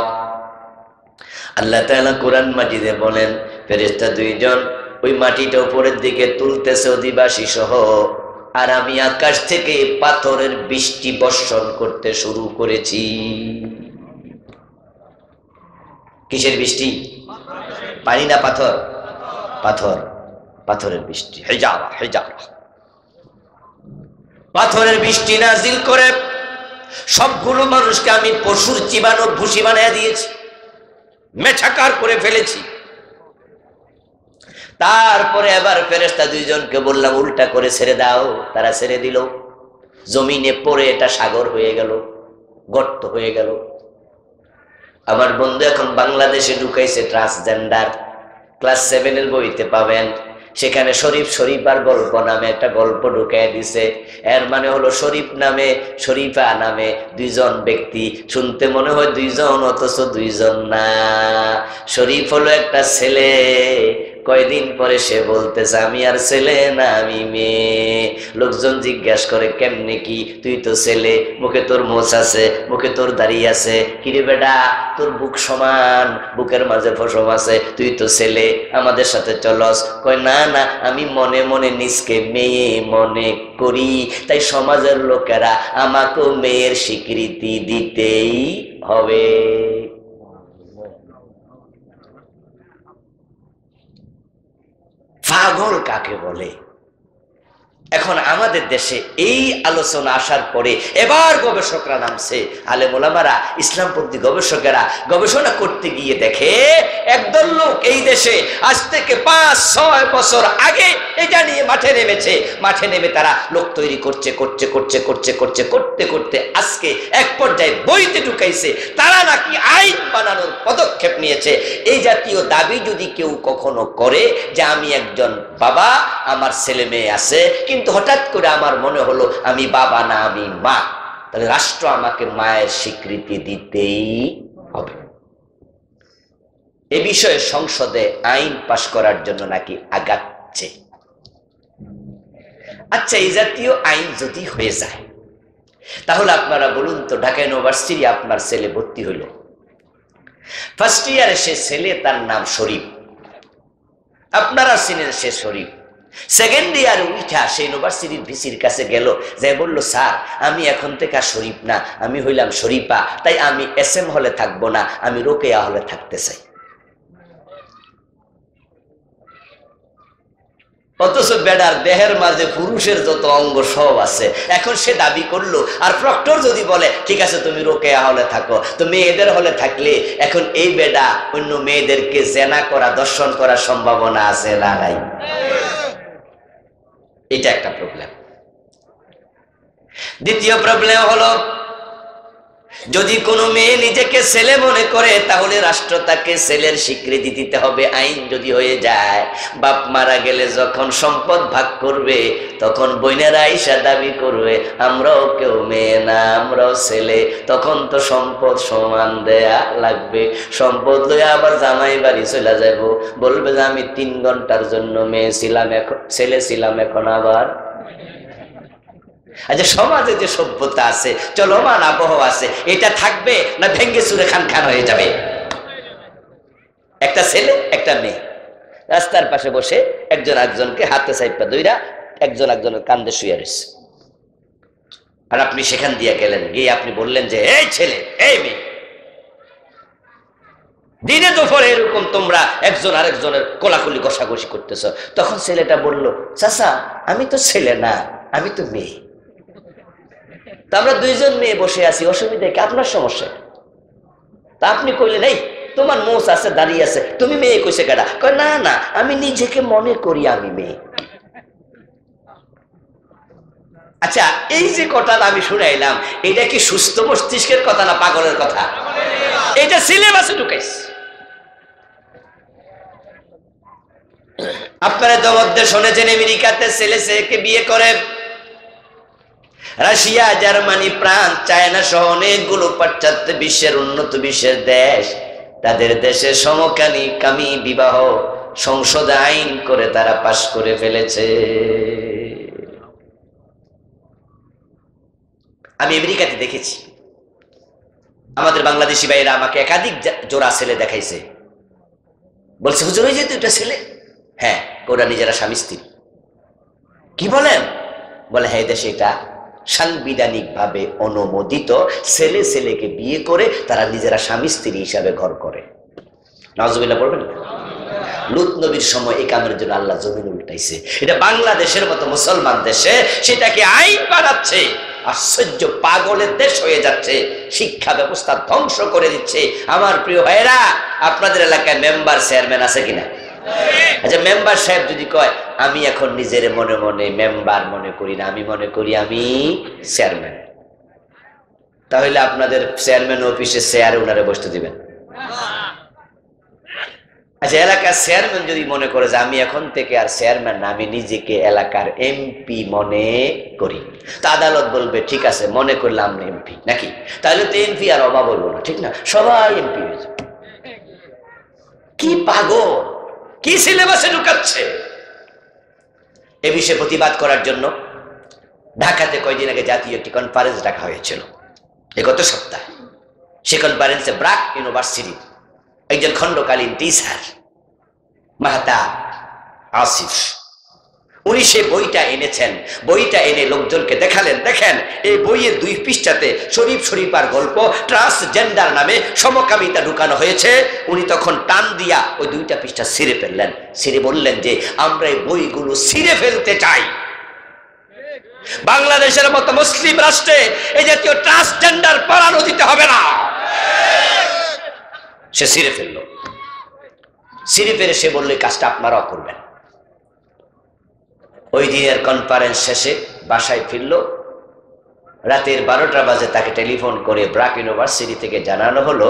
আল্লাহ তাআলা কোরআন মাজিদে বলেন ফেরেশতা দুইজন ওই মাটিটা উপরের দিকে তুলতেছে অধিবাসী সহ, আর আমি আকাশ থেকে পাথরের বৃষ্টি বর্ষণ করতে শুরু করেছি। কিসের বৃষ্টি? পানি না পাথর? পাথর, পাথরের বৃষ্টি। হিজারা, হিজারা। পাথরের বৃষ্টি নাজিল করে সবগুলো মানুষকে আমি পশুর চিবানো ভুসি বানিয়ে দিয়েছি, মেছাকার করে ফেলেছি। তারপরে এবার ফেরেশতা দুইজনকে বললাম উল্টা করে ছেড়ে দাও। তারা ছেড়ে দিল। জমিনে পড়ে এটা সাগর হয়ে গেল, গর্ত হয়ে গেল। আমার বন্ধু এখন বাংলাদেশে ঢুকাইছে ট্রান্সজেন্ডার, ক্লাস 7 বইতে পাবেন। সেখানে শরীফ শরীফার গল্প নামে একটা গল্প ঢুকাই দিছে। এর মানে হলো শরীফ নামে শরীফা নামে দুইজন ব্যক্তি, শুনতে মনে হয় দুইজন অথচ দুইজন না। শরীফ হলো একটা ছেলে, কয়দিন পরে সে বলতেছে আমি আর ছেলে না আমি মেয়ে। লোকজন জিজ্ঞাসা করে কেমনে কি, তুই তো ছেলে, মুখে তোর মোছ আছে, মুখে তোর দাড়ি আছে, কিরে বেটা তোর বুক সমান, বুকের মাঝে ফসম আছে, তুই তো ছেলে, আমাদের সাথে চলস। কয় না না, আমি মনে মনে নিজকে মেয়ে মনে করি, তাই সমাজের লোকেরা আমাকেও মেয়ের স্বীকৃতি দিতেই হবে। পাগল কাকে বলে? এখন আমাদের দেশে এই আলোচনা আসার পরে এবার গবেষকরা নামছে, আলেম ওলামারা, ইসলামপন্থী গবেষকেরা গবেষণা করতে গিয়ে দেখে একদল লোক এই দেশে আজ থেকে 5-6 বছর আগে এটা নিয়ে মাঠে নেমেছে। মাঠে নেমে তারা লোক তৈরি করতে করতে আজকে এক পর্যায়ে বইতে ঢুকাইছে তারা নাকি আইন বানানোর পদক্ষেপ নিয়েছে। এই জাতীয় দাবি যদি কেউ কখনো করে যে আমি একজন বাবা, আমার ছেলে মেয়ে আছে, কিন্তু হঠাৎ করে আমার মনে হলো আমি বাবা না আমি মা, তাহলে রাষ্ট্র আমাকে মায়ের স্বীকৃতি দিতেই হবে। এ বিষয়ে সংসদে আইন পাশ করার জন্য নাকি আগাচ্ছে। আচ্ছা, এই জাতীয় আইন যদি হয়ে যায় তাহলে আপনারা বলুন তো, ঢাকা ইউনিভার্সিটি আপনার ছেলে ভর্তি হইল, ফার্স্ট ইয়ারে সে ছেলে, তার নাম শরীফ, আপনারা চিনেন সে শরীফ। সেকেন্ড ইয়ারে উঠা সে ইউনিভার্সিটির ভিসির কাছে গেল, যে বলল স্যার আমি এখন থেকে আর শরীফ না, আমি হইলাম শরীফা, তাই আমি SM হলে থাকবো না, আমি রোকেয়া হলে থাকতে চাই। অথচ বেডার দেহের মাঝে পুরুষের যত অঙ্গ সব আছে। এখন সে দাবি করলো, আর প্রক্টর যদি বলে ঠিক আছে তুমি রোকেয়া হলে থাকো, তো মেয়েদের হলে থাকলে এখন এই বেডা অন্য মেয়েদেরকে জেনা করা, দর্শন করার সম্ভাবনা আছে না নাই? এটা একটা প্রবলেম। দ্বিতীয় প্রবলেম হলো, যদি কোনো মেয়ে নিজেকে ছেলে মনে করে তাহলে রাষ্ট্র তাকে ছেলের স্বীকৃতি দিতে হবে। আইন যদি হয়ে যায়, বাপ মারা গেলে যখন সম্পদ ভাগ করবে তখন বোনেরা আইসা দাবি করবে আমরাও কেউ মেয়ে না, আমরাও ছেলে, তখন তো সম্পদ সমান দেয়া লাগবে। সম্পদ লইয়া আবার জামাই বাড়ি চলে যাব, বলবে যে আমি 3 ঘন্টার জন্য মেয়ে ছিলাম, এখন ছেলে ছিলাম, এখন আবার। আচ্ছা, সমাজে যে সভ্যতা আছে, চলমান আবহাওয়া আছে, এটা থাকবে না ভেঙ্গে চুরে খান খান হয়ে যাবে? একটা ছেলে একটা মেয়ে রাস্তার পাশে বসে একজন একজনকে হাতে সাইপা দইরা একজন একজনের কান্দে শুয়ে রয়েছে, আর আপনি সেখান দিয়ে গেলেন, গিয়ে আপনি বললেন যে এই ছেলে এই মেয়ে, দিনে দুপুরে এরকম তোমরা একজন আরেকজনের কোলাকুলি ঘষাঘষি করতেছ। তখন ছেলেটা বলল, চাচা আমি তো ছেলে না, আমি তো মেয়ে। তা আমরা 2 জন মেয়ে বসে আছি, অসুবিধা কি? আপনার সমস্যা? তা আপনি কইলেন এই তোমার মোচ আছে, দাঁড়িয়ে আছে, তুমি মেয়ে কইছে কেডা? কয় না না, আমি নিজেকে মনে করি আমি মেয়ে। আচ্ছা, এই যে কথাটা আমি শুনাইলাম, এটা কি সুস্থ মস্তিষ্কের কথা না পাগলের কথা? এটা সিলেবাসে ঢুকাইছে। আপনারা তো মধ্যে শুনেছেন আমেরিকাতে ছেলে ছেলেকে বিয়ে করে, রাশিয়া, জার্মানি, ফ্রান্স, চায়না সহ অনেকগুলো পাশ্চাত্য বিশ্বের উন্নত বিশ্বের দেশ তাদের দেশে সমকামী বিবাহ সংসদে আইন করে তারা পাশ করে ফেলেছে। আমি আমেরিকাতে দেখেছি, আমাদের বাংলাদেশি ভাইরা আমাকে একাধিক জোড়া ছেলে দেখাইছে, বলছে হুজুর ওই যে 2টা ছেলে। হ্যাঁ, ওরা নিজেরা স্বামী স্ত্রী। কি বলেন? বলে হ্যাঁ, দেশে এটা সাংবিধানিক ভাবে অনুমোদিত, ছেলে ছেলেকে বিয়ে করে তারা নিজেরা স্বামী স্ত্রী হিসাবে ঘর করে। নাউজুবিল্লাহ পড়বেন। লূত নবীর সময় এই কামের জন্য আল্লাহ জমিন উল্টাইছে। এটা বাংলাদেশের মতো মুসলমান দেশে সেটাকে আইন বানাচ্ছে। আশ্চর্য, পাগলের দেশ হয়ে যাচ্ছে, শিক্ষা ব্যবস্থা ধ্বংস করে দিচ্ছে। আমার প্রিয় ভাইরা, আপনাদের এলাকায় মেম্বার চেয়ারম্যান আছে কিনা? আচ্ছা, মেম্বার সাহেব যদি কয় আমি এখন নিজের মনে মনে মেম্বার মনে করি না, আমি মনে করি আমি চেয়ারম্যান, তাহলে আপনাদের চেয়ারম্যান অফিসে চেয়ারে ওনারে বসতে দিবেন? আচ্ছা, এলাকার চেয়ারম্যান যদি মনে করে যে আমি এখন থেকে আর চেয়ারম্যান না, আমি নিজেকে এলাকার MP মনে করি, তা আদালত বলবে ঠিক আছে, মনে করলাম MP নাকি, তাহলে তো MP আর অভাব হইব না, ঠিক না? সবাই MP হয়ে যাবে। কি পাগল, কি সিলেবাসে ঢুকাচ্ছে! এ বিষয়ে প্রতিবাদ করার জন্য ঢাকাতে কয়েকদিন আগে জাতীয় একটি কনফারেন্স ডাকা হয়েছিল, গত সপ্তাহে। সে কনফারেন্সে ব্রাক ইউনিভার্সিটির একজন খণ্ডকালীন টিচার মাহাতা আসিফ, উনি সে বইটা এনেছেন। বইটা এনে লোকজনকে দেখালেন, দেখেন এই বইয়ের 2 পৃষ্ঠাতে শরীফার গল্প, ট্রান্সজেন্ডার নামে সমকামিতা ঢুকানো হয়েছে। উনি তখন টান দিয়া ওই 2টা পৃষ্ঠা ছিঁড়ে ফেললেন, ছিঁড়ে বললেন যে আমরা এই বইগুলো ছিঁড়ে ফেলতে চাই। বাংলাদেশের মতো মুসলিম রাষ্ট্রে এই জাতীয় ট্রান্সজেন্ডার পড়ানো দিতে হবে না। সে ছিঁড়ে ফেললো, ছিঁড়ে ফেলে সে বললো এই কাজটা আপনারাও করবেন। ওই দিনের কনফারেন্স শেষে বাসায় ফিরল, রাতের 12টা বাজে তাকে টেলিফোন করে ব্র্যাক ইউনিভার্সিটি থেকে জানানো হলো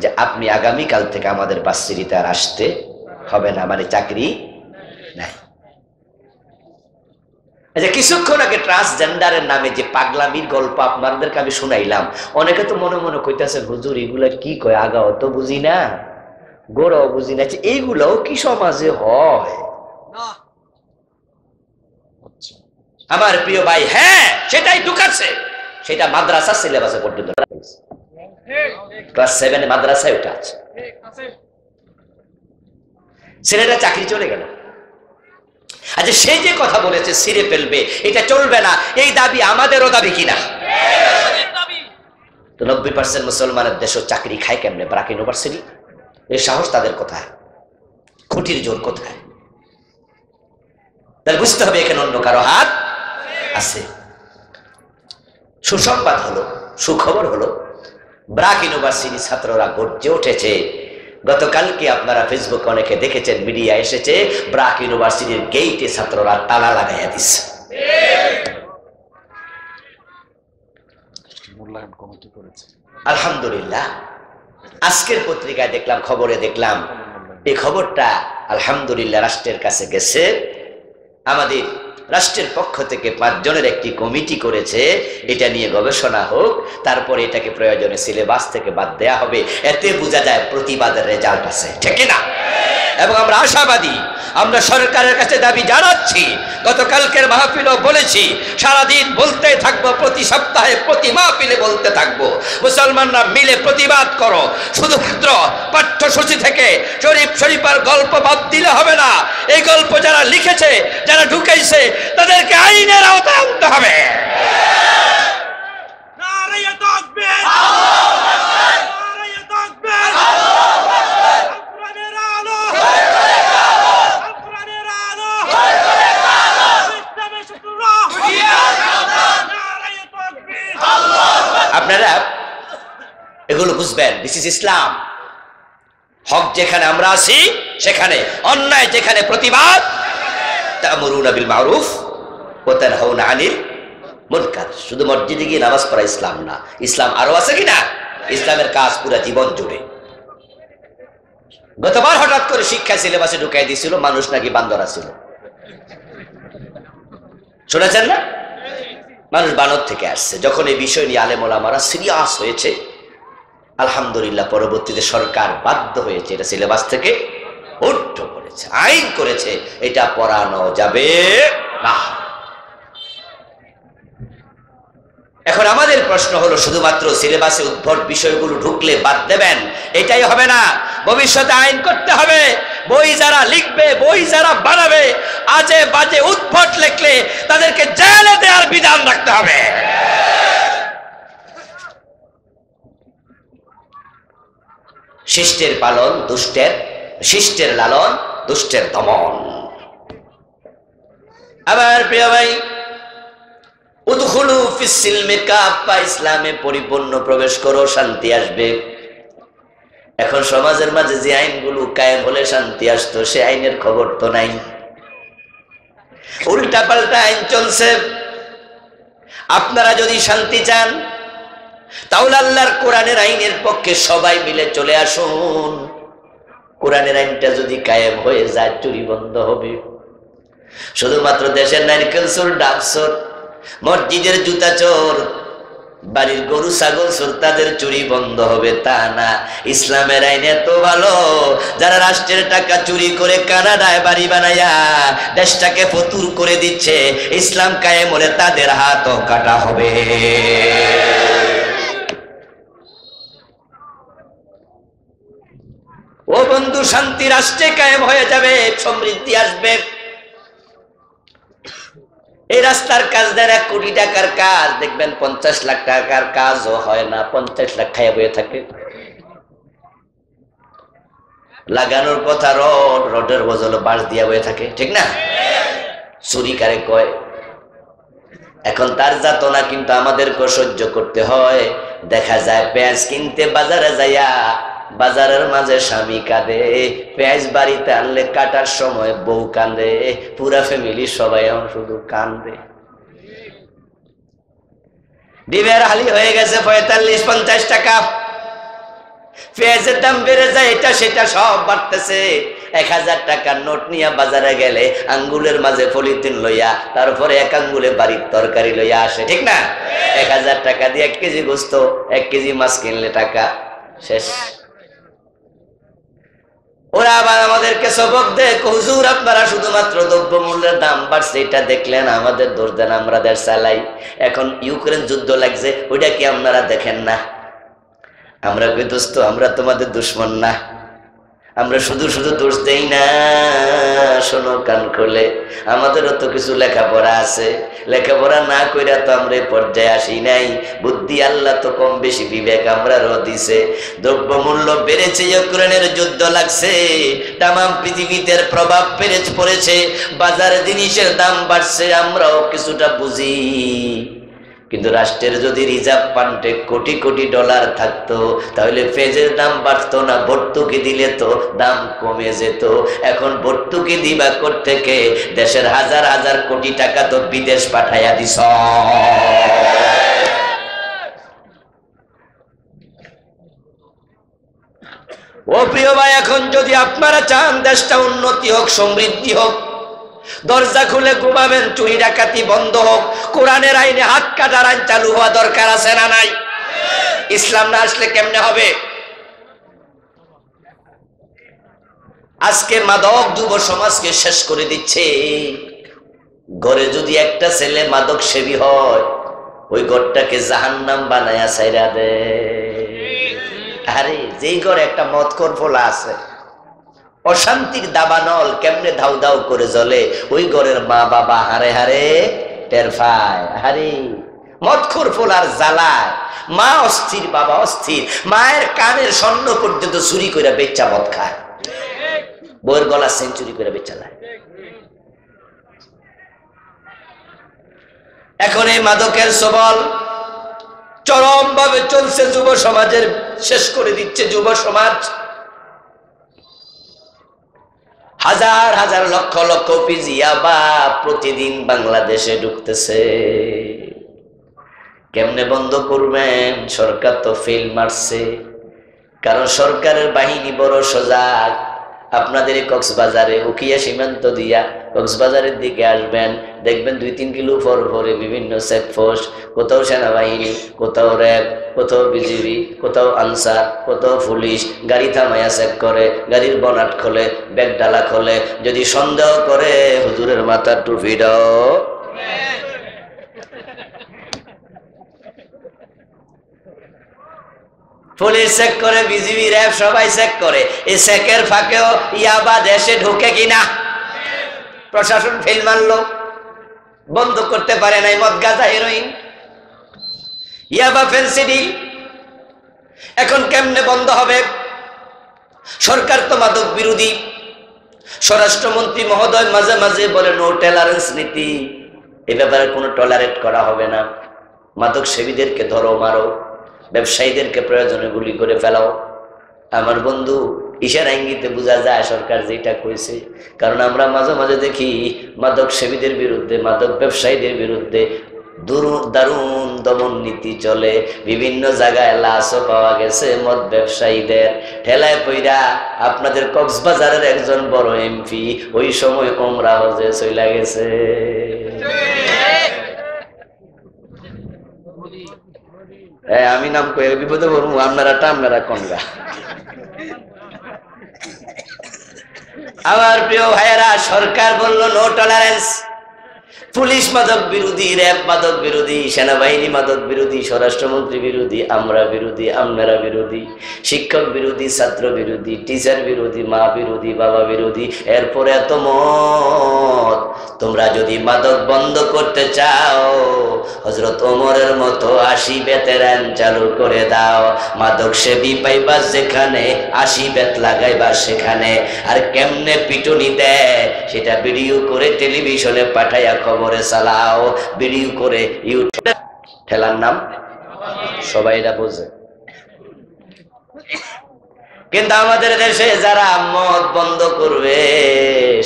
যে আপনি আগামীকাল থেকে আমাদের ভার্সিটিতে আর আসতে হবে না, মানে চাকরি নাই। আচ্ছা, কিছুক্ষণ আগে ট্রান্সজেন্ডারের নামে যে পাগলামির গল্প আপনাদেরকে আমি শুনাইলাম, অনেকে তো মনে মনে কইতেছেন হুজুর এগুলা কি কয়, আগাও তো বুঝি না, গোড়াও বুঝি না, এইগুলাও কি সমাজে হয়? আমার প্রিয় ভাই, হ্যাঁ সেটাই ঢুকাচ্ছে, সেটা মাদ্রাসা সিলেবাসে পর্যন্ত ক্লাস 7 মাদ্রাসায় ওটা আছে। ছেলেটা চাকরি চলে গেল। আচ্ছা, সে যে কথা বলেছে ছিঁড়ে ফেলবে, এটা চলবে না, এই দাবি আমাদেরও দাবি কিনা? তো 90% মুসলমানের দেশও চাকরি খায় কেমনে? ব্র্যাক ইউনিভার্সিটি। এই সাহস তাদের কোথায়? খুঁটির জোর কোথায়? তাহলে বুঝতে হবে এখানে অন্য কারো হাত আছে। সুসংবাদ হলো, সুখবর হলো, ব্র্যাক ইউনিভার্সিটি ছাত্ররা গর্জে উঠেছে। গতকালকে আপনারা ফেসবুকে অনেকে দেখেছেন, মিডিয়া এসেছে, ব্র্যাক ইউনিভার্সিটির গেইটে ছাত্ররা তালা লাগাইয়া দিচ্ছে। আলহামদুলিল্লাহ। আজকের পত্রিকায় দেখলাম, খবরে দেখলাম, এই খবরটা আলহামদুলিল্লাহ রাষ্ট্রের কাছে গেছে। আমাদের রাষ্ট্রের পক্ষ থেকে 5 জনের একটি কমিটি করেছে, এটা নিয়ে গবেষণা হোক, তারপরে এটাকে প্রয়োজনে সিলেবাস থেকে বাদ দেয়া হবে। এতে বোঝা যায় প্রতিবাদের রেজাল্ট আছে, ঠিক না? এবং আমরা আশাবাদী, আমরা সরকারের কাছে দাবি জানাচ্ছি, গতকালকের মাহফিলও বলেছি, সারাদিন বলতে থাকবো, প্রতি সপ্তাহে প্রতি মাহফিলে বলতে থাকবো, মুসলমানরা মিলে প্রতিবাদ করো। শুধুমাত্র পাঠ্যসূচি থেকে শরীফ শরীফার গল্প বাদ দিলে হবে না। এই গল্প যারা লিখেছে, যারা ঢুকাইছে, তাদেরকে আইনের আওতায় আনতে হবে। আপনারা এগুলো বুঝবেন, দিস ইজ ইসলাম। হক যেখানে আমরা আছি সেখানে, অন্যায় যেখানে প্রতিবাদ, তা'মুরুনা বিল মারুফ ওয়া তানহাউনা আনিল মুনকার। শুধু মসজিদে গিয়ে নামাজ পড়া ইসলাম না, ইসলাম আরো আছে কিনা? ইসলামের কাজ পুরো জীবন জুড়ে। গতবার হঠাৎ করে শিক্ষা সিলেবাসে ঢুকাই দিয়েছিল, মানুষ নাকি বান্দর ছিল, শুনেছেন না? মানুষ বানর থেকে আসছে। যখন এই বিষয় নিয়ে আলেম ওলামারা সিরিয়াস হয়েছে, আলহামদুলিল্লাহ পরবর্তীতে সরকার বাধ্য হয়েছে এটা সিলেবাস থেকে উঠে করেছে, আইন করেছে, এটা পড়ানো যাবে না। এখন আমাদের প্রশ্ন হলো, শুধুমাত্র সিলেবাসে উদ্ভট বিষয়গুলো ঢুকলে বাদ দেবেন, এটাই হবে না। ভবিষ্যতে আইন করতে হবে। বই যারা লিখবে, বই যারা বানাবে, আজে বাজে উদ্ভট লিখলে তাদেরকে জেলে দেওয়ার বিধান রাখতে হবে। শিষ্টের পালন দুষ্টের, শিষ্টের লালন দুষ্টের দমন। আমার প্রিয় ভাই, উদখুলু ফিস সিলমি কাফা, ইসলামে পরিপূর্ণ প্রবেশ করো, শান্তি আসবে। এখন সমাজের মাঝে যে আইনগুলো কায়েম হলে শান্তি আসতো, সে আইনের খবর তো নাই। উল্টা পাল্টা আইন চলছে। আপনারা যদি শান্তি চান, তাহলে আল্লাহর কোরআনের আইনের পক্ষে সবাই মিলে চলে আসুন। কোরআনের আইনটা যদি কায়েম হয়ে যায়, চুরি বন্ধ হবে। শুধুমাত্র দেশের নারকেল চোর, ডাব চোর, মসজিদের জুতা চোর, বাড়ির গরু ছাগল চোর, তাদের চুরি বন্ধ হবে তা না। ইসলামের আইন এত ভালো, যারা রাষ্ট্রের টাকা চুরি করে কানাডায় বাড়ি বানাইয়া দেশটাকে ফতুর করে দিচ্ছে, ইসলাম কায়েম হলে তাদের হাতও কাটা হবে। ও বন্ধু, শান্তি রাষ্ট্রে কায়েম হয়ে যাবে, সমৃদ্ধি আসবে। এই রাস্তার কাজ দেন 1 কোটি টাকার কাজ, দেখবেন 50 লাখ টাকার কাজও হয় না, 50 লাখ খাইয়া বয়ে থাকে। লাগানোর কথা রড, রডের বদলে বাঁশ দিয়া বয়ে থাকে, ঠিক না? চুরি কারে কয়? এখন তার যাতনা কিন্তু আমাদেরকে সহ্য করতে হয়। দেখা যায় পেঁয়াজ কিনতে বাজারে যাইয়া বাজারের মাঝে স্বামী কাঁদে, পেঁয়াজ বাড়িতে আনলে কাটার সময় বউ কাঁদে, পুরা ফ্যামিলি সবাই শুধু কান্দে। ডিমের হালি হয়ে গেছে 45-50 টাকা, পেঁয়াজের দাম বেড়ে যায়, এটা সেটা সব বাড়তেছে। 1000 টাকার নোট নিয়ে বাজারে গেলে আঙ্গুলের মাঝে পলিথিন লইয়া তারপরে 1 আঙ্গুলে বাড়ির তরকারি লইয়া আসে, ঠিক না? 1000 টাকা দিয়ে 1 কেজি গোস্ত 1 কেজি মাছ কিনলে টাকা শেষ। ওরা আবার আমাদেরকে সবক দেয়, হুজুর আপনারা শুধুমাত্র দ্রব্যমূল্যের দাম বাড়ছে এটা দেখলেন, আমাদের দোষ দেন, আমরা দেশ চালাই। এখন ইউক্রেন যুদ্ধ লাগছে, ওইটা কি আপনারা দেখেন না? আমরা কই দোস্ত, আমরা তোমাদের দুশ্মন না, আমরা শুধু শুধু দোষ দেই না। শোনো কান খুলে, আমাদেরও তো কিছু লেখাপড়া আছে, লেখাপড়া না কইরা তো আমরা এই পর্যায়ে আসি নাই। বুদ্ধি আল্লাহ তো কম বেশি বিবেক আমরারও দিছে। দ্রব্যমূল্য বেড়েছে, ইউক্রেনের যুদ্ধ লাগছে, তামাম পৃথিবীতে প্রভাব পড়েছে, বাজারে জিনিসের দাম বাড়ছে, আমরাও কিছুটা বুঝি। কিন্তু রাষ্ট্রের যদি রিজার্ভ ফান্ডে কোটি কোটি ডলার থাকতো তাহলে পেঁয়াজের দাম বাড়তো না, ভর্তুকি দিলে তো দাম কমে যেত। এখন ভর্তুকি দিবা থেকে দেশের হাজার হাজার কোটি টাকা তো বিদেশ পাঠাইয়া দিস। ও প্রিয় ভাই, এখন যদি আপনারা চান দেশটা উন্নতি হোক, সমৃদ্ধি হোক, দরজা খুলে ঘুমাবেন, চুরি ডাকাতি বন্ধ হোক, কোরআনের আইনে হাত কাটার আইন চালু হওয়া দরকার আছে না নাই? ইসলাম না আসলে কেমনে হবে? আজকে মাদক যুব সমাজকে শেষ করে দিচ্ছে। ঘরে যদি একটা ছেলে মাদক সেবী হয়, ওই ঘরটাকে জাহান্নাম বানায়া ছাইরা দে। আরে যেই ঘরে একটা মদখোর ফোলা আছে, অশান্তির দাবানল কেমনে ধাউ ধাউ করে জ্বলে, ওই ঘরের মা বাবা হারে হারে টের পায়। আরে মদখোর ফোলার জ্বালায় মা অস্থির, বাবা অস্থির, মায়ের কানের স্বর্ণ পর্যন্ত চুরি করে বেচা মদ খায়, বউয়ের গলা সেঞ্চুরি করে বেচা লায়। এখন এই মাদকের সবল চরম ভাবে চলছে, যুব সমাজের শেষ করে দিচ্ছে যুব সমাজ। হাজার হাজার লক্ষ লক্ষ পিস ইয়াবা প্রতিদিন বাংলাদেশে ঢুকতেছে। কেমনে বন্ধ করবেন? সরকার তো ফেল মারছে, কারণ সরকারের বাহিনী বড় সজাগ। আপনাদের কক্সবাজারে উখিয়া সীমান্ত দিয়া কক্সবাজারের দিকে আসবেন, দেখবেন 2-3 কিলো পর পরে বিভিন্ন চেকপোস্ট, কোথাও সেনাবাহিনী, কোথাও র্যাব, কোথাও বিজিবি, কোথাও আনসার, কোথাও পুলিশ গাড়ি থামাইয়া চেক করে, গাড়ির বনাট খোলে, ব্যাগ ডালা খোলে। যদি সন্দেহ করে হুজুরের মাথার টুপি দাও, পুলিশ চেক করে, বিজিবি র্যাব সবাই চেক করে। এই চেকের ফাঁকেও ইয়াবা দেশে ঢুকে কিনা প্রশাসন ফেল মারলো, বন্ধ করতে পারে নাই। মদ, গাঁজা, হেরোইন, ইয়াবা, ফেন্সিডিল, এখন কেমনে বন্ধ হবে? সরকার তো মাদক বিরোধী। স্বরাষ্ট্রমন্ত্রী মহোদয় মাঝে মাঝে বলে নো টলারেন্স নীতি, এ ব্যাপারে কোনো টলারেট করা হবে না। মাদক সেবীদেরকে ধরো, মারো, ব্যবসায়ীদেরকে প্রয়োজনে গুলি করে ফেলাও। আমার বন্ধু, ইশারা ইঙ্গিতে বোঝা যায় সরকার যেটা কইছে। কারণ আমরা মাঝে মাঝে দেখি মাদক সেবীদের বিরুদ্ধে, মাদক ব্যবসায়ীদের বিরুদ্ধে দারুণ দমন নীতি চলে। বিভিন্ন জায়গায় লাশও পাওয়া গেছে মদ ব্যবসায়ীদের। ঠেলায় পইরা আপনাদের কক্সবাজারের একজন বড় এমপি ওই সময় ওমরা হজে চইলা গেছে। আমি নাম কয়ে বিপদে বলবো, আপনারা কনগা। আমার প্রিয় ভাইয়েরা, সরকার বলল নো টলারেন্স। পুলিশ মাদক বিরোধী, র্যাব মাদক বিরোধী, সেনাবাহিনী মাদক বিরোধী, স্বরাষ্ট্রমন্ত্রী বিরোধী, আমরা বিরোধী, আপনারা বিরোধী, শিক্ষক বিরোধী, ছাত্র বিরোধী, টিচার বিরোধী, মা বিরোধী, বাবা বিরোধী। এরপরে এত মত। তোমরা যদি মাদক বন্ধ করতে চাও, হযরত ওমরের মতো 80 বেতের আইন চালু করে দাও। মাদক সেবী পাইবা যেখানে, 80 বেত লাগাইবা সেখানে। আর কেমনে পিটুনি দেয় সেটা ভিডিও করে টেলিভিশনে পাঠাইয়া খবর কবরে চালাও, ভিডিও করে ইউটিউবে ঠেলার নাম সবাই এটা বোঝে। কিন্তু আমাদের দেশে যারা মদ বন্ধ করবে,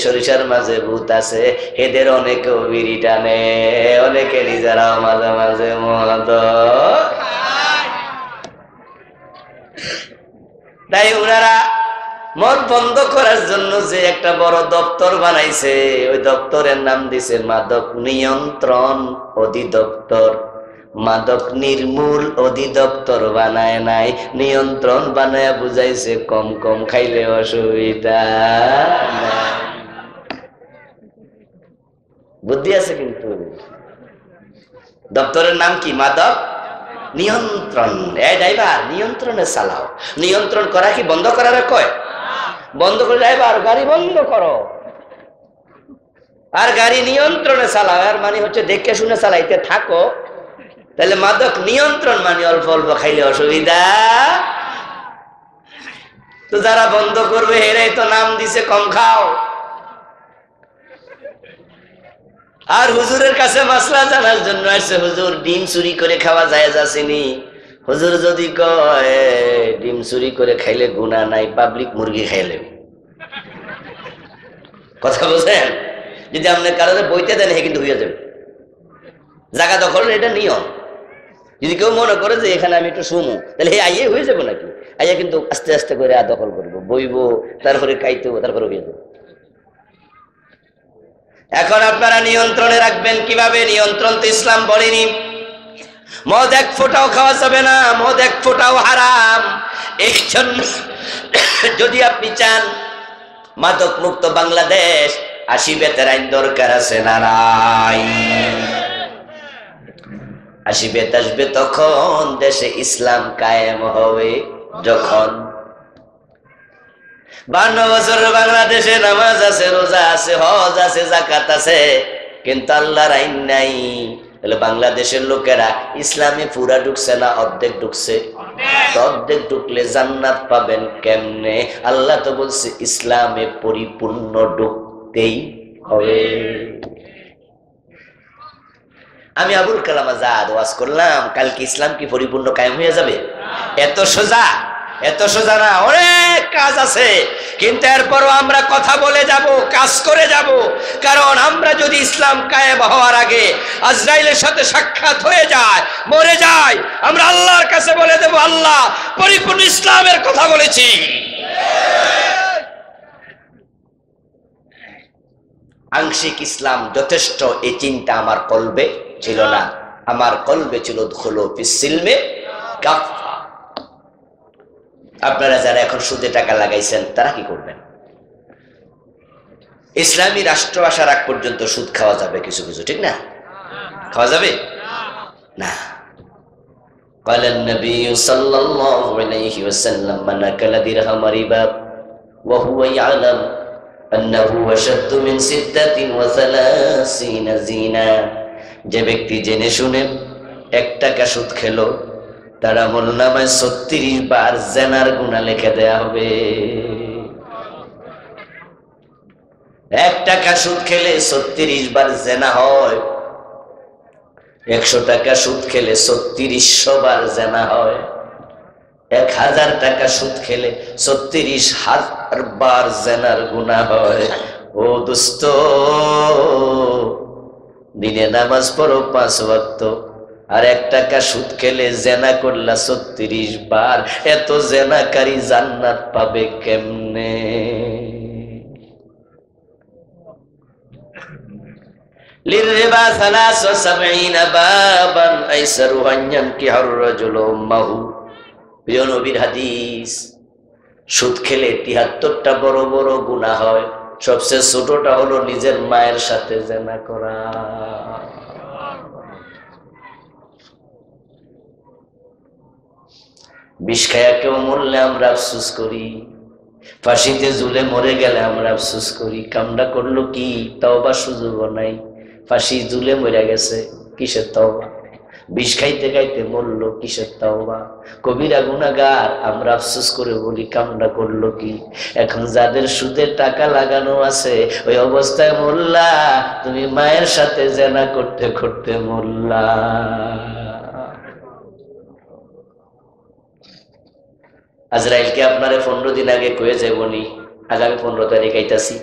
সরিষার মাঝে ভূত আছে, এদের অনেকেও বিড়ি টানে, অনেকে নিজেরাও মাঝে মাঝে মদ। তাই ওনারা মদ বন্ধ করার জন্য যে একটা বড় দপ্তর বানাইছে, ওই দপ্তরের নাম দিছে মাদক নিয়ন্ত্রণ অধিদপ্তর। মাদক নির্মূল অধিদপ্তর বানায় নাই, নিয়ন্ত্রণ বানায় বুঝাইছে কম কম খাইলে অসুবিধা নাই। বুদ্ধি আছে কিন্তু। দপ্তরের নাম কি? মাদক নিয়ন্ত্রণ। এই ড্রাইভার নিয়ন্ত্রণে চালাও। নিয়ন্ত্রণ করা কি বন্ধ করার কয়? বন্ধ করে ড্রাইভার গাড়ি বন্ধ করো, আর গাড়ি নিয়ন্ত্রণে চালাও, আর মানে হচ্ছে দেখে শুনে চালাইতে থাকো। তাহলে মাদক নিয়ন্ত্রণ মানে অল্প অল্প খাইলে অসুবিধা। তো যারা বন্ধ করবে এরাই তো নাম দিছে কম খাও। আর হুজুরের কাছে মাসলা জানার জন্য আসছে, হুজুর ডিম চুরি করে খাওয়া জায়েজ আসেনি? হুজুর যদি কয় ডিম চুরি করে খাইলে গুনাহ নাই, পাবলিক মুরগি খাইলে কথা বলছেন। যদি আপনি কারণে বইতে দেন হে কিন্তু হইয়া যাবে জায়গা দখল, এটা নিয়ম। যদি কেউ মনে করে যে এখানে আমি একটু শুমু, তাহলে হে আইয়ে হয়ে যাবো নাকি? আইয়া কিন্তু আস্তে আস্তে করে দখল করবো, বইবো, তারপরে খাইতেবো, তারপরে হয়ে যাবো। এখন আপনারা নিয়ন্ত্রণে রাখবেন কিভাবে? নিয়ন্ত্রণ তো ইসলাম বলেনি। মদ এক ফোঁটাও খাওয়া যাবে না, মদ এক ফোঁটাও হারাম। এই জন্য যদি আপনি চান মাদক মুক্ত বাংলাদেশ, 80 বেতের আইন দরকার আছে না নাই? 80 বেত আসবে তখন দেশে ইসলাম কায়েম হবে। যখন 52 বছর বাংলাদেশে নামাজ আছে, রোজা আছে, হজ আছে, যাকাত আছে, কিন্তু আল্লাহর আইন নাই। তাহলে বাংলাদেশের লোকেরা ইসলামে পুরা ঢুকছে না অর্ধেক ঢুকছে? অর্ধেক ঢুকলে জান্নাত পাবেন কেমনে? আল্লাহ তো বলছে ইসলামে পরিপূর্ণ ঢুকতেই হবে। আমি আবুল কালাম আজাদ ওয়াজ করলাম, কালকে ইসলাম কি পরিপূর্ণ কায়েম হয়ে যাবে? এত সোজা? এত সোজা না, অনেক কাজ আছে। কিন্তু এরপরও আমরা কথা বলে যাব, কাজ করে যাব। কারণ আমরা যদি ইসলাম কায়েম হওয়ার আগে আজরাইলের সাথে সাক্ষাৎ হয়ে যায়, মরে যায়, আমরা আল্লাহর কাছে বলে দেব, আল্লাহ পরিপূর্ণ ইসলামের কথা বলেছি। আংশিক ইসলাম যথেষ্ট, এই চিন্তা আমার কলবে ছিল না। আমার কলবে ছিল দুখুলু ফিস সিলমে কাফা। আপনারা যারা এখন সুদে টাকা লাগাইছেন তারা কি করবেন? ইসলামী রাষ্ট্র আসার আগ পর্যন্ত সুদ খাওয়া যাবে কিছু কিছু, ঠিক না? খাওয়া যাবে না। قال النبي صلى الله عليه وسلم من أكل درهم ربا وهو يعلم أنه أشد من 36 زنا। যে ব্যক্তি জেনে শুনে 1 টাকা সুদ খেলো, তার আমলনামায় 36 বার জিনার গুনাহ লিখে দেয়া হবে। 1 টাকা সুদ খেলে 36 বার জিনা হয়, 100 টাকা সুদ খেলে 3600 বার জিনা হয়, 1000 টাকা সুদ খেলে 36,000 বার জিনার গুনাহ হয়। ও দোস্ত, দিনে নামাজ পড়ো 5 ওয়াক্ত, আর 1 টাকা সুদ খেলে জেনা করলা 36 বার। এত জেনাকারী জান্নাত পাবে কেমনে? লিররিবা 73 বাবান আইসারুহা ইয়ানকিহুর রাজুলু উম্মাহু। প্রিয় নবীর হাদিস, সুদ খেলে 73টা বড় বড় গুনাহ হয়, সবচেয়ে ছোটটা হলো নিজের মায়ের সাথে জেনা করা। বিষ খায়া কেউ মরলে আমরা আফসোস করি, ফাঁসিতে ঝুলে মরে গেলে আমরা আফসোস করি। কামটা করলো কি? তওবা সুযোগ নাই, ফাঁসি ঝুলে মরে গেছে, কিসের তওবা? বিষ খাইতে খাইতে মরলো, কিসের তাওবা? কবিরা গুনাহগার। আমরা আফসোস করে বলি কামনা করলো কি? এখন যাদের সুদের টাকা লাগানো আছে ওই অবস্থায় মরলা, তুমি মায়ের সাথে জেনা করতে করতে মরলা। আজরাইলকে আপনারে 15 দিন আগে কয়ে যাবনি আগামী 15 তারিখ আইতাছি,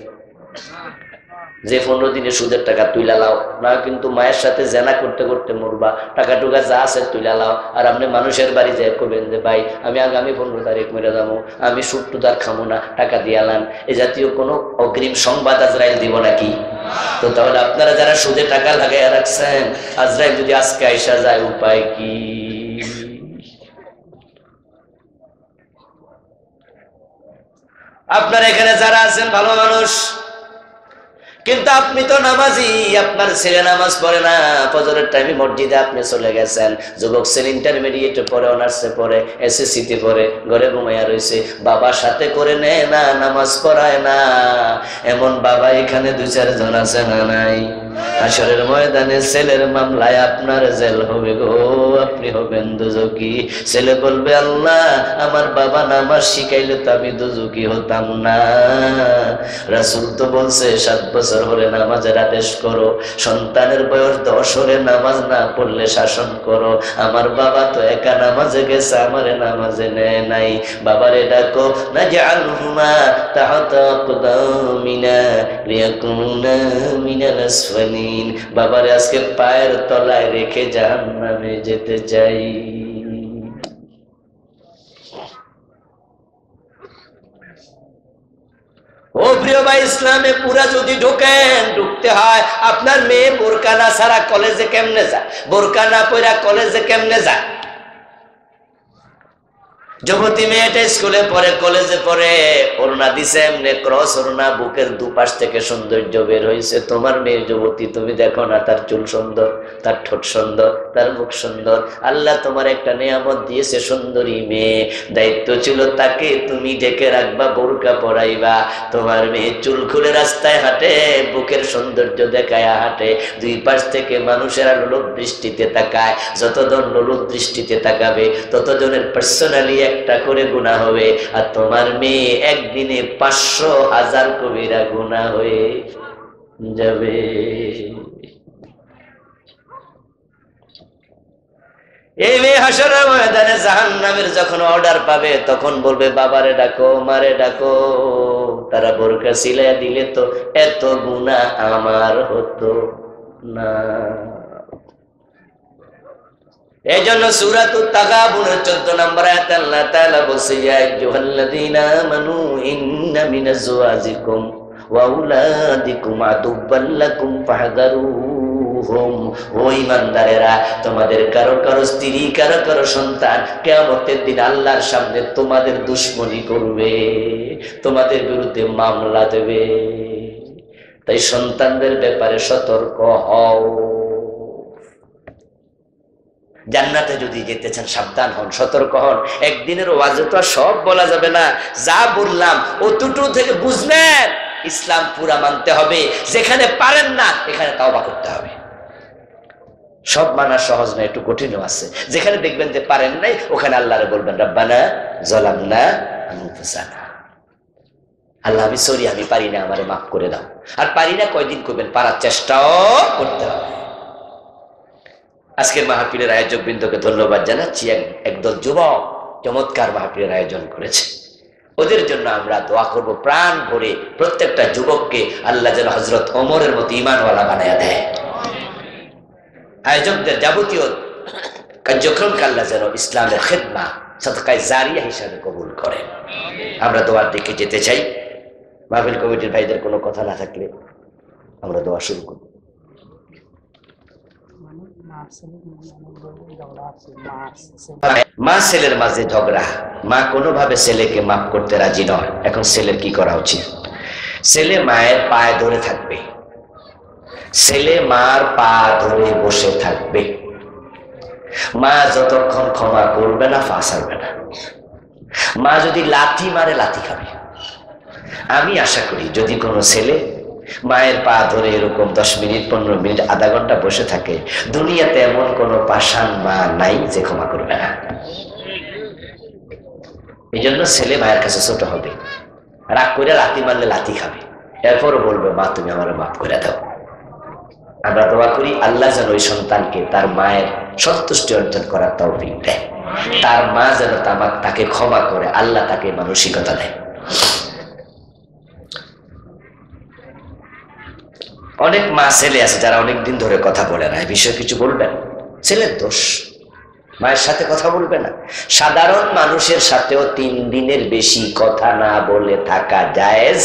যে 15 দিনে সুদের টাকা তুইলা লাও, না কিন্তু মায়ের সাথে জেনা করতে করতে মরবা, টাকা টুকা যা আছে তুইলা লাও। আর আপনি মানুষের বাড়ি যায় কবেন যে ভাই আমি আগামী 15 তারিখ মরে যাবো, আমি সুদ টুদার খামো না, টাকা দিয়ালান, এ জাতীয় কোনো অগ্রিম সংবাদ আজরাইল দিব নাকি? তো তাহলে আপনারা যারা সুদে টাকা লাগাইয়া রাখছেন, আজরাইল যদি আজকে আইসা যায় উপায় কি? আপনার এখানে যারা আছেন ভালো মানুষ, কিন্তু আপনি তো নামাজি, আপনার ছেলে নামাজ পড়ে না, ফজরের টাইমে মসজিদে আপনি চলে গেছেন, যুবক ছেলে ইন্টারমিডিয়েটে পড়ে, অনার্সে পড়ে, এসএসসিতে পড়ে, ঘরে ঘুমাইয়া রয়েছে, বাবা সাথে করে নেয় না, নামাজ পড়ায় না। এমন বাবা এখানে 2-4 জন আছে না নাই? হাসরের ময়দানে ছেলের মামলায় আপনার জেল হবে গো, আপনি হবেন দুজকি। ছেলে বলবে আল্লাহ আমার বাবা নামাজ শিখাইলে তো আমি দুজকি হতাম না। রাসূল তো বলছে 7 বছর হলে নামাজের আদেশ করো, সন্তানের বয়স 10 হলে নামাজ না পড়লে শাসন করো। আমার বাবা তো একা নামাজে গেছে, আমারে নামাজে নেয় নাই। বাবারে ডাকো, নাজআলহুমা তাহতা আকদামিনা লিয়াকুনা মিনাল আসফালিন। বাবারে আজকে পায়ের তলায় রেখে জাহান্নামে যেতে চাই। ও প্রিয় ভাই, ইসলামে পুরা যদি ঢোকেন, ঢুকতে হয় আপনার মেয়ে বোরকা না ছাড়া কলেজে কেমনে যায়? বোরকা না পরা কলেজে কেমনে যায়? যুবতী মেয়েটা স্কুলে পড়ে, কলেজে পড়ে, ওড়না দিছে এমনি ক্রস ওড়না, বুকের দুপাশ থেকে সৌন্দর্য বের হয়েছে। তোমার মেয়ে যুবতী, তুমি দেখো না তার চুল সুন্দর, তার ঠোঁট সুন্দর, তার মুখ সুন্দর। আল্লাহ তোমার একটা নিয়ামত দিয়েছে, সুন্দরী মেয়ে, দায়িত্ব ছিল তাকে তুমি ডেকে রাখবা, বোরকা পরাইবা। তোমার মেয়ে চুল খুলে রাস্তায় হাঁটে, বুকের সৌন্দর্য দেখায় হাঁটে, দুই পাশ থেকে মানুষেরা লোলুপ দৃষ্টিতে তাকায়। যতজন লোলুপ দৃষ্টিতে তাকাবে ততজনের পার্সোনালি একটা করে গুনাহ হবে। আর তোমার মেয়ে একদিনে 500,000 কবিরা গুনাহ হয়ে যাবে। এই মেয়ে হাসরের ময়দানে জাহান্নামের যখন অর্ডার পাবে তখন বলবে বাবারে ডাকো, মারে ডাকো। তারা বোরকা সিলাইয়া দিলে তো এত গুনাহ আমার হতো না। এই জন্য সূরাতুত তাগাবুনের 14 নম্বর আয়াতে আল্লাহ তাআলা বলছে, ইয়া আইয়ুহাল্লাযীনা আমানু ইন্না মিনাজ-জওয়াজিকুম ওয়া আওলাদিকুম আদুব্বাল লাকুম ফাহযারুহুম। ও ঈমানদারেরা, তোমাদের কারো কারো স্ত্রী, কারো কারো সন্তান কিয়ামতের দিন আল্লাহর সামনে তোমাদের দুশমনি করবে, তোমাদের বিরুদ্ধে মামলা দেবে। তাই সন্তানদের ব্যাপারে সতর্ক হও। জান্নাতে যদি যেতে চান সাবধান হন, সতর্ক হন। একদিনের ওয়াজে তো সব বলা যাবে না, যা বললাম অতটুকু থেকে বুঝলেন। ইসলাম পুরা মানতে হবে, যেখানে পারেন না এখানে তাওবা করতে হবে। সব মানা সহজ না, একটু কঠিনও আছে। যেখানে দেখবেন যে পারেন নাই ওখানে আল্লাহরে বলবেন, রব্বানা যালামনা আনফুসানা, আল্লাহ আমি সরি, আমি পারি না, আমারে মাফ করে দাও। আর পারি না কয়দিন করবেন, পারার চেষ্টাও করতে হবে। আজকের মাহফিলের আয়োজক বৃন্দকে ধন্যবাদ জানাচ্ছি। একদল যুবক চমৎকার মাহফিলের আয়োজন করেছে, ওদের জন্য আমরা দোয়া করব প্রাণ ভরে। প্রত্যেকটা যুবককে আল্লাহ যেন হযরত ওমরের মতো ঈমানওয়ালা বানায়া দেয়। আয়োজকদের যাবতীয় কার্যক্রমকে আল্লাহ যেন ইসলামের খেদমা, সাদকায়ে জারিয়া হিসাবে কবুল করেন। আমরা দোয়ার দিকে যেতে চাই। মাহফিল কমিটির ভাইদের কোনো কথা না থাকলে আমরা দোয়া শুরু করব। মা ছেলের মাঝে ঝগড়া, মা কোনোভাবে ছেলেকে মাফ করতে রাজি নয়। এখন ছেলের কি করা উচিত? ছেলে মায়ের পায়ে ধরে থাকবে, ছেলে মার পা ধরে বসে থাকবে। মা যতক্ষণ ক্ষমা করবে না পা ছাড়বে না। মা যদি লাথি মারে লাথি খাবে। আমি আশা করি যদি কোনো ছেলে মায়ের পা ধরে এরকম 10 মিনিট 15 মিনিট আধা ঘন্টা বসে থাকে, দুনিয়াতে এমন কোন পাষাণ মা নাই যে ক্ষমা করবে না। এই জন্য ছেলে মায়ের কাছে ছোট হবে, রাগ করে লাথি মারলে লাথি খাবে, এরপরও বলবে মা তুমি আমার মাফ করে দাও। আমরা দোয়া করি আল্লাহ যেন ওই সন্তানকে তার মায়ের সন্তুষ্টি অর্জন করার তৌফিক দেয়, তার মা যেন তাকে ক্ষমা করে, আল্লাহ তাকে মানসিকতা দেয়। অনেক মা ছেলে আছে যারা অনেক দিন ধরে কথা বলে না, এই বিষয়ে কিছু বলবেন? ছেলের দোষ, মায়ের সাথে কথা বলবে না। সাধারণ মানুষের সাথেও 3 দিনের বেশি কথা না বলে থাকা জায়েজ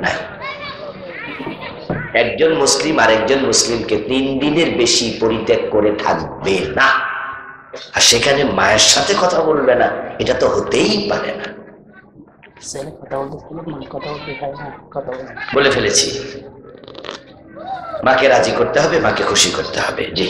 নাই। একজন মুসলিম আরেকজন মুসলিমকে 3 দিনের বেশি পরিত্যাগ করে থাকবে না, আর সেখানে মায়ের সাথে কথা বলবে না, এটা তো হতেই পারে না। বলে ফেলেছি, মাকে রাজি করতে হবে, মাকে খুশি করতে হবে। জি।